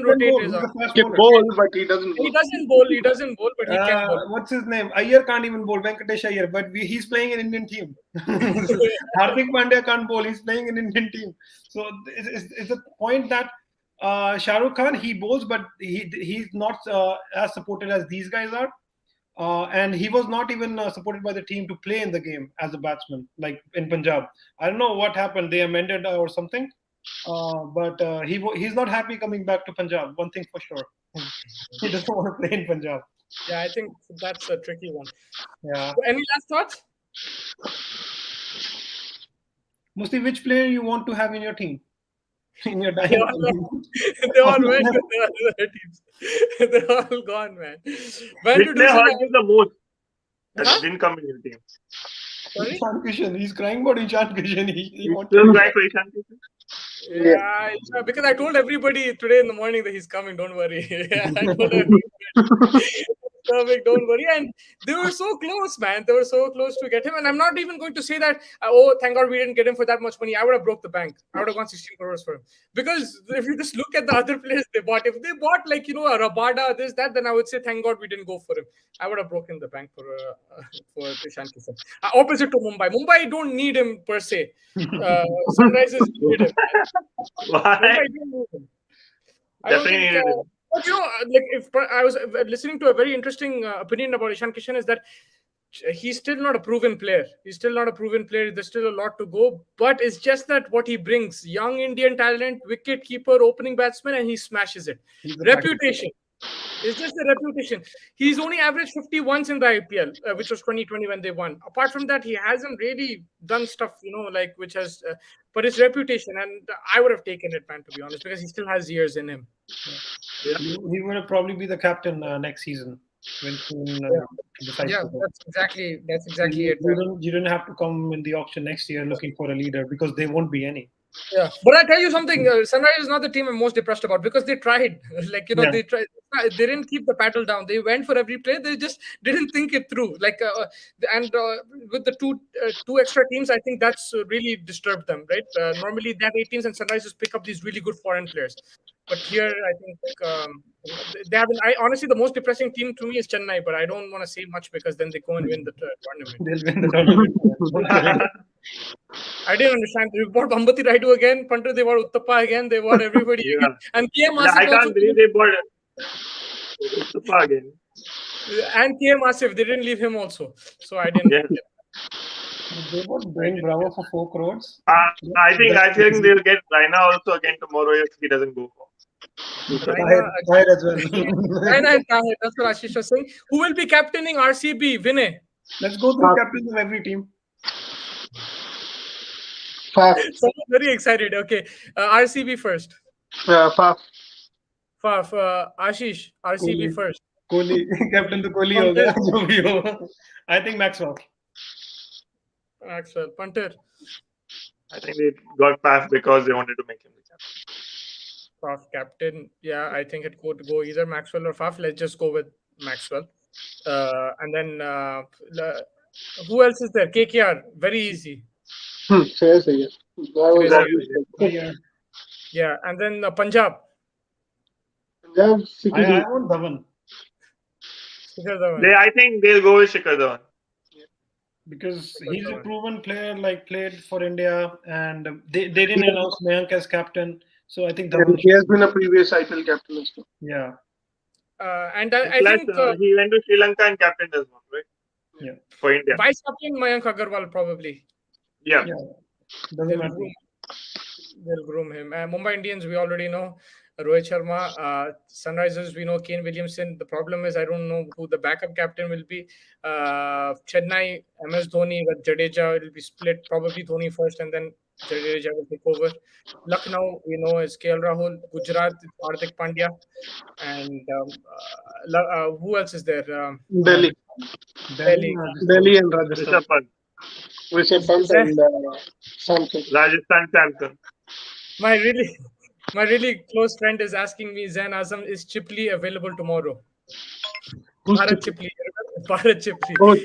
rotate his arm. He can bowl, but he doesn't bowl. He doesn't bowl, but he can bowl. What's his name? Iyer can't even bowl. Venkatesh Iyer, but he's playing an Indian team. Hardik Pandya can't bowl. He's playing an Indian team. So it's a point that Shah Rukh Khan, he bowls, but he's not as supported as these guys are. And he was not even supported by the team to play in the game as a batsman, like in Punjab. I don't know what happened. They amended or something. But he's not happy coming back to Punjab. One thing for sure, he doesn't want to play in Punjab. Yeah, I think that's a tricky one. Yeah. So any last thoughts? Mostly, which player you want to have in your team? in your They time. all went with the other teams. They're all gone, man. Van Which to player Dusen, hurt you the most that huh? didn't come in your team? Sorry? Ishan Kishan, he's crying about Ishan Kishan. He You wanted still to cry for Ishan Kishan? Yeah, because I told everybody today in the morning that he's coming. Don't worry. I told everybody. Don't worry. And they were so close, man. They were so close to get him. And I'm not even going to say that, oh, thank God we didn't get him for that much money. I would have broke the bank. I would have gone 16 crores for him. Because if you just look at the other players they bought, if they bought like, a Rabada, this, that, then I would say, thank God we didn't go for him. I would have broken the bank for Ishan Kishan. Opposite to Mumbai. Mumbai don't need him per se. Sunrisers needed him. Why? Mumbai don't need him. I don't Definitely think. needed him. But like if I was listening to a very interesting opinion about Ishan Kishan is that he's still not a proven player. He's still not a proven player. There's still a lot to go. But it's just that what he brings: young Indian talent, wicket keeper, opening batsman, and he smashes it. Reputation. It's just the reputation. He's only averaged 50 once in the IPL, which was 2020 when they won. Apart from that, he hasn't really done stuff, like which has. But his reputation, and I would have taken it, man, to be honest, because he still has years in him. Yeah. He will probably be the captain next season when decides Yeah, to go. that's exactly it. You don't have to come in the auction next year looking for a leader because there won't be any. Yeah, but I tell you something, Sunrise is not the team I'm most depressed about because they tried. They tried. They didn't keep the paddle down. They went for every play. They just didn't think it through. With the two extra teams, I think that's really disturbed them. Right? Normally, they have 8 teams, and Sunrisers pick up these really good foreign players. But here, I think they haven't. Honestly, the most depressing team to me is Chennai, but I don't want to say much because then they go and win the tournament. They'll win the tournament. I didn't understand. They bought Bambati Raidu again, Punter, they bought Uttappa again, they bought everybody again. And KM Asif I can't believe they bought Uttappa again. And KM Asif, they didn't leave him also. So I didn't. Yes. They bought Dwayne Bravo for 4 crores. I think they'll get Raina also again tomorrow if he doesn't go for. Tahir as well. Raina and Tahir, that's what Ashish was saying. Who will be captaining RCB? Vinay. Let's go through captains of every team. Faf. Someone very excited. Okay. RCB first. Faf. Faf. Ashish, RCB first. Kohli. Captain to Kohli ho gaya, jo bhi ho. I think Maxwell. Maxwell. Punter. I think they got Faf because they wanted to make him the captain. Faf captain. Yeah, I think it could go either Maxwell or Faf. Let's just go with Maxwell. And then who else is there? KKR. Very easy. Yeah, and then Punjab. I want Dhawan. I think they'll go with Shikhar Dhawan. Because he's a proven player, played for India, and they didn't announce Mayank as captain. So I think Dhawan. He has been a previous IPL captain as well. Yeah. And I think he went to Sri Lanka and captain as well, right? Yeah. For India. Vice captain Mayank Agarwal probably. Yeah. Doesn't matter. They'll groom him. Mumbai Indians, we already know. Rohit Sharma. Sunrisers, we know Kane Williamson. The problem is I don't know who the backup captain will be. Chennai, MS Dhoni with Jadeja will be split. Probably Dhoni first and then Jadeja will take over. Lucknow, we know is KL Rahul. Gujarat, Hardik Pandya. And who else is there? Delhi and Rajasthan. Rishabh Pant and Samson. Rajasthan Samson. My really close friend is asking me, Zain Azam, is Chipley available tomorrow? Bharat Chipley. Oh,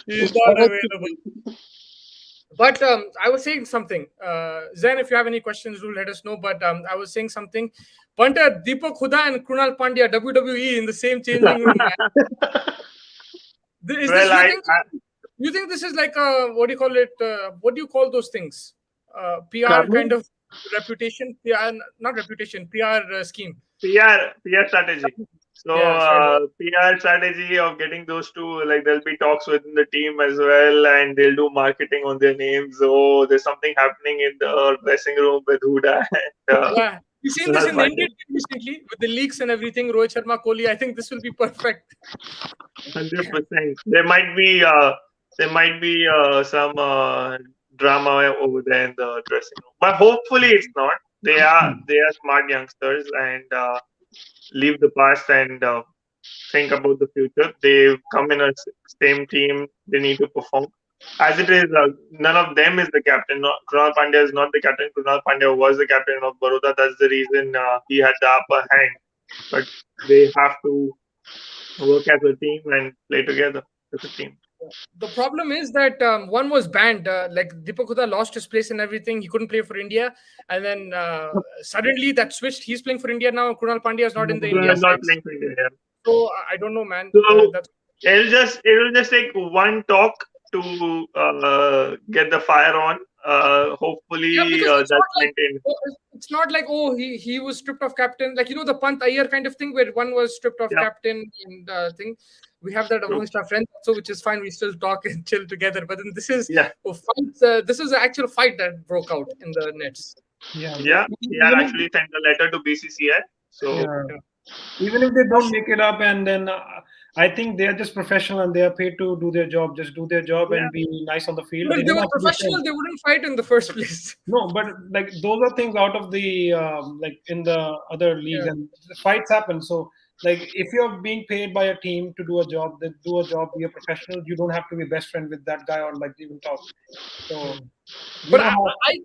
He's not available. But I was saying something. Zain, if you have any questions, do let us know. But I was saying something. Punter, Deepak Huda and Krunal Pandya, WWE in the same changing room. You think this is like what do you call it? What do you call those things? PR kind of reputation? PR, not reputation, PR scheme. PR strategy. So PR strategy of getting those two, there'll be talks within the team as well, and they'll do marketing on their names. Oh, there's something happening in the dressing room with Huda. Yeah. You've seen this in the Indian team recently with the leaks and everything. Rohit Sharma, Kohli. I think this will be perfect. 100%. There might be some drama over there in the dressing room. But hopefully it's not. They are smart youngsters and leave the past and think about the future. They come in a same team. They need to perform. As it is, none of them is the captain. Krunal Pandya is not the captain. Krunal Pandya was the captain of Baroda. That's the reason he had the upper hand. But they have to work as a team and play together as a team. The problem is that one was banned. Like Deepak Hooda lost his place and everything. He couldn't play for India, and then suddenly that switched. He's playing for India now. Krunal Pandya is not in the India Krunal not side. playing for India. Yeah. So I don't know, man. So That's it'll just take one talk to get the fire on. Hopefully because that's maintained. it's not like he was stripped of captain, like the Pant Iyer kind of thing where one was stripped of Yeah. captain and thing. We have that amongst our friends also, which is fine. We still talk and chill together. But then this is this is an actual fight that broke out in the nets. Yeah. Yeah, he had actually sent a letter to BCCI. So even if they don't make it up, and then I think they are just professional and they are paid to do their job. Just do their job and be nice on the field. But if they were professional, they wouldn't fight in the first place. No, but like those are things out of the like in the other leagues, and the fights happen. So like if you're being paid by a team to do a job, then do a job, be a professional. You don't have to be best friend with that guy or like even talk. So but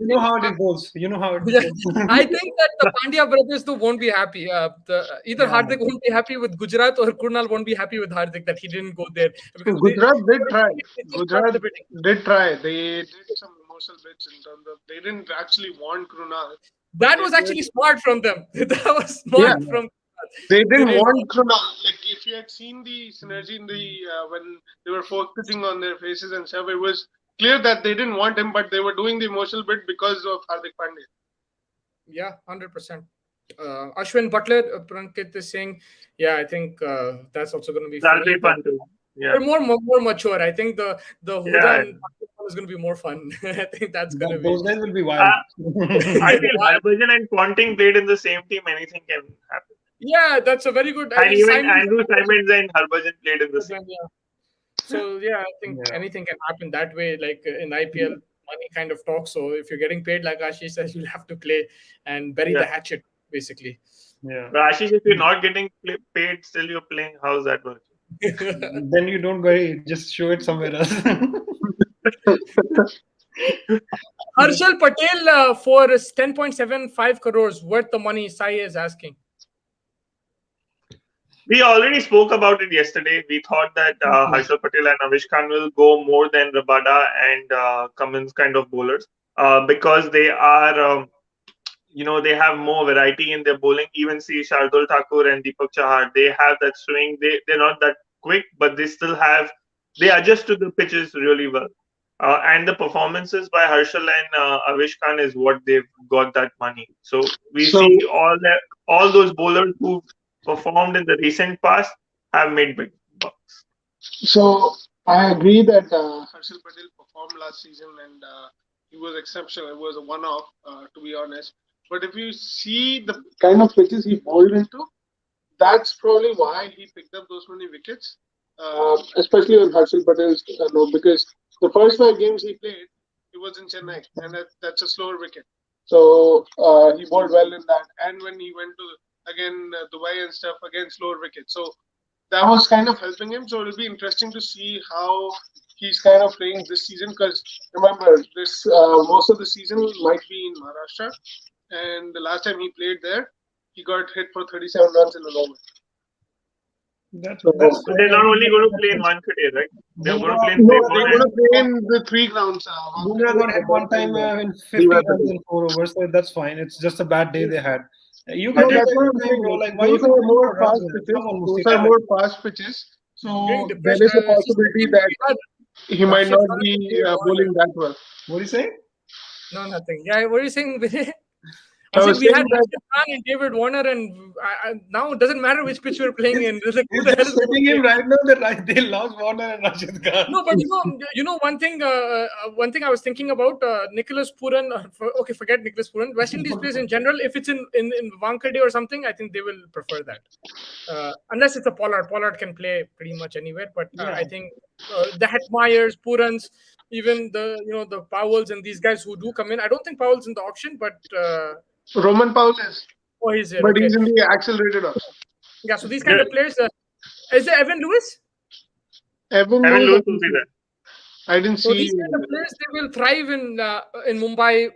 you know how it goes. You know how it goes. I think that the Pandya brothers too won't be happy. Either Hardik won't be happy with Gujarat or Krunal won't be happy with Hardik that he didn't go there. Because Gujarat did try. Gujarat did try. They did some emotional bits in terms of they didn't actually want Krunal. That was actually smart from them. That was smart from. They didn't want Krunal. Like if you had seen the synergy in the when they were focusing on their faces and stuff, it was clear that they didn't want him, but they were doing the emotional bit because of Hardik Pandya. Yeah, 100%. Ashwin Butler, Prankit is saying, yeah, I think that's also going to be that'll be fun too. Yeah, they're more mature. I think the Huda and Pakistan is going to be more fun. I think that's going to be. Those guys will be wild. I feel Harbhajan and Ponting played in the same team. Anything can happen. Yeah, that's a very good. And even Andrew Simons and Harbhajan played in the same. Yeah. So I think anything can happen that way. Like in IPL, money kind of talks. So if you're getting paid, like Ashish says, you'll have to play and bury the hatchet, basically. Yeah. But Ashish, if you're not getting paid, still you're playing. How's that working? Then you don't bury it. Just show it somewhere else. Harshal Patel for 10.75 crores worth the money Sai is asking. We already spoke about it yesterday. We thought that Harshal Patel and Avish Khan will go more than Rabada and Cummins kind of bowlers because they are, they have more variety in their bowling. Even see Shardul Thakur and Deepak Chahar, they have that swing. They're not that quick, but they adjust to the pitches really well. And the performances by Harshal and Avish Khan is what they've got that money. So we see all those bowlers who performed in the recent past have made big bucks. So I agree that Harshal Patel performed last season and he was exceptional. It was a one-off, to be honest. But if you see the kind of pitches he bowled into, that's probably why he picked up those many wickets, especially on Harshal Patel's note, because the first 5 games he played, he was in Chennai, and that's a slower wicket. So he bowled well in that. And when he went to again Dubai and stuff, again slower wicket. So that was kind of helping him. So it'll be interesting to see how he's kind of playing this season, because remember this most of the season might be in Maharashtra, and the last time he played there, he got hit for 37 runs in an over. So they're not only going to play in Wankhede, right? They're going to play in they're going to play in the 3 grounds. Bumrah got hit one time in 50 runs in 4 overs, so that's fine. It's just a bad day they had. You can take your time, bro. Like, why those are more fast pitches. Those are more fast pitches. So there is a possibility that he might not be bowling that well. What do you say? No, nothing. Yeah, what are you saying? I I said was we had saying that Rashid Khan and David Warner, and now it doesn't matter which pitch we're playing in. It's like, who He's the hell just is going to sitting play? him right now that they lost Warner and Rashid Khan. No, but one thing I was thinking about Nicholas Puran. Forget Nicholas Puran. West Indies players in general, if it's in Wankhede or something, I think they will prefer that. Unless it's a Pollard. Pollard can play pretty much anywhere, but I think the Hetmeyers, Purans, even the Powells and these guys who do come in. I don't think Powell's in the auction, but Roman Powell is, he's here. but Okay, he's in the accelerated option. yeah. So these kind of players. Is there Evan Lewis? Evan Lewis will be there. I didn't So see. these kind of players, they will thrive in Mumbai,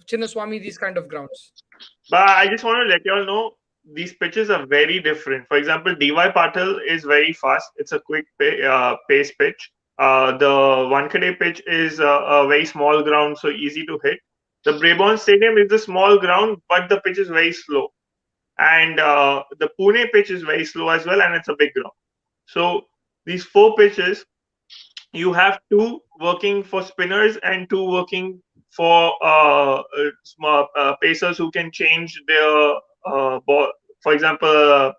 Chinnaswamy, these kind of grounds. But I just want to let you all know these pitches are very different. For example, DY Patil is very fast. It's a quick pace pitch. The Wankhede pitch is a very small ground, so easy to hit. The Brabourne Stadium is a small ground, but the pitch is very slow. And the Pune pitch is very slow as well, and it's a big ground. So these 4 pitches, you have 2 working for spinners and 2 working for pacers who can change their ball. For example,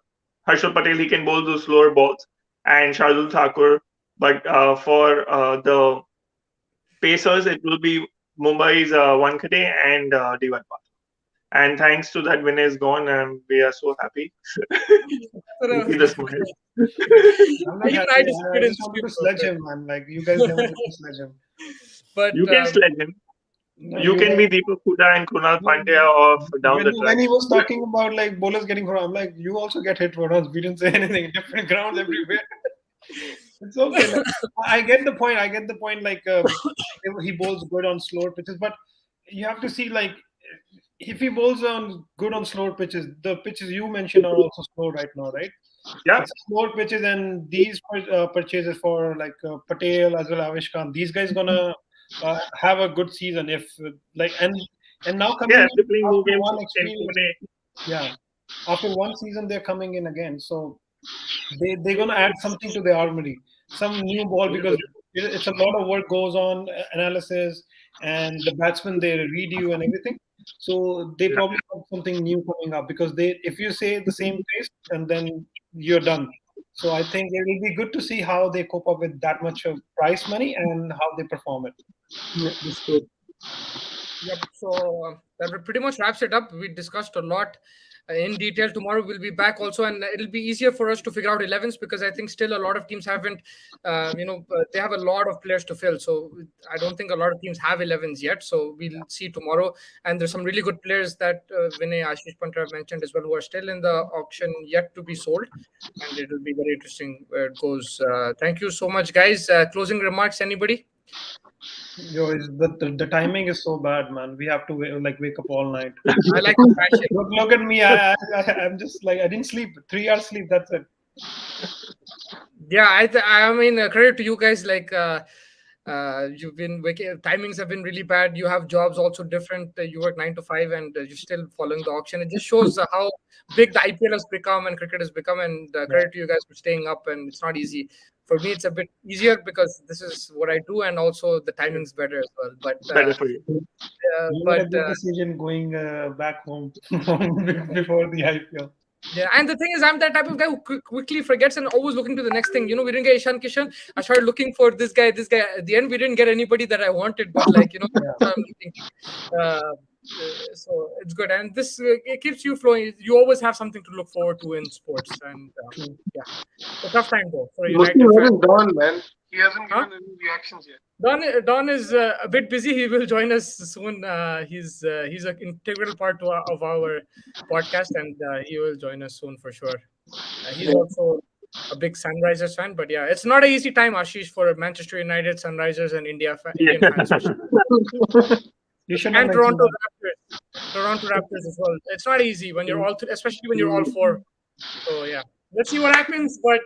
Harshal Patel, he can bowl those slower balls, and Shardul Thakur. But for the pacers, it will be Mumbai's Wankhede and DY Patil. And thanks to that, Vinay is gone, and we are so happy. See the smile. I'm not Even happy. I I just just couldn't wanted to sleep, sledge okay. him, man. Like, you guys never let me sledge him. But You can sledge him. No, You can be Deepak Huda and Kunal Pandya of down the track. when he was talking about like bowlers getting for, I'm like, you also get hit for us. We didn't say anything. Different grounds everywhere. It's okay. Like, I get the point. Like he bowls good on slower pitches, but you have to see like if he bowls good on slower pitches, the pitches you mentioned are also slow right now, right? Yeah. It's slower pitches, and these purchases for like Patel as well as Avish Khan, these guys gonna have a good season if and now coming in They're playing new after games one in experience. Pune. Yeah, after one season they're coming in again, so they're gonna add something to the armory, some new ball, because it's a lot of work goes on, analysis, and the batsmen they read you and everything. So they probably have something new coming up, because if you say the same pace and then you're done. So I think it will be good to see how they cope up with that much of prize money and how they perform it. Yep. So that pretty much wraps it up. We discussed a lot in detail. Tomorrow we'll be back also, and it'll be easier for us to figure out 11s, because I think still a lot of teams haven't, they have a lot of players to fill. So I don't think a lot of teams have 11s yet. So we'll see tomorrow. And there's some really good players that Vinay, Ashish Pantra mentioned as well, who are still in the auction yet to be sold. And it will be very interesting where it goes. Thank you so much, guys. Closing remarks, anybody? Yo, the timing is so bad, man. We have to wake up all night. I like the passion. Look at me. I'm just like, I didn't sleep. 3 hours sleep. That's it. Yeah, I mean, credit to you guys. Like, you've been timings have been really bad. You have jobs also different. You work 9 to 5, and you're still following the auction. It just shows how big the IPL has become and cricket has become. And credit to you guys for staying up. And it's not easy. For me, it's a bit easier because this is what I do, and also the timing's better as well. But Better for you. You made a good decision going back home before the IPL. Yeah, and the thing is, I'm that type of guy who quickly forgets and always looking to the next thing. We didn't get Ishan Kishan. I started looking for this guy. At the end, we didn't get anybody that I wanted, but I'm looking. So it's good, and this it keeps you flowing. You always have something to look forward to in sports, and yeah, a tough time though for a United Where fan. is Don, man? He hasn't given any reactions yet. Don is a bit busy. He will join us soon. He's an integral part of our podcast, and he will join us soon for sure. He's also a big Sunrisers fan, but yeah, it's not an easy time, Ashish, for Manchester United, Sunrisers, and Indian fans. You should And Toronto Raptors as well. It's not easy when you're all, especially when you're all 4. So yeah, let's see what happens. But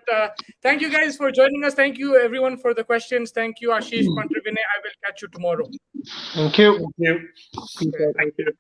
thank you guys for joining us. Thank you everyone for the questions. Thank you, Ashish, Pantra, Vinay. I will catch you tomorrow. Thank you. Thank you. Thank you.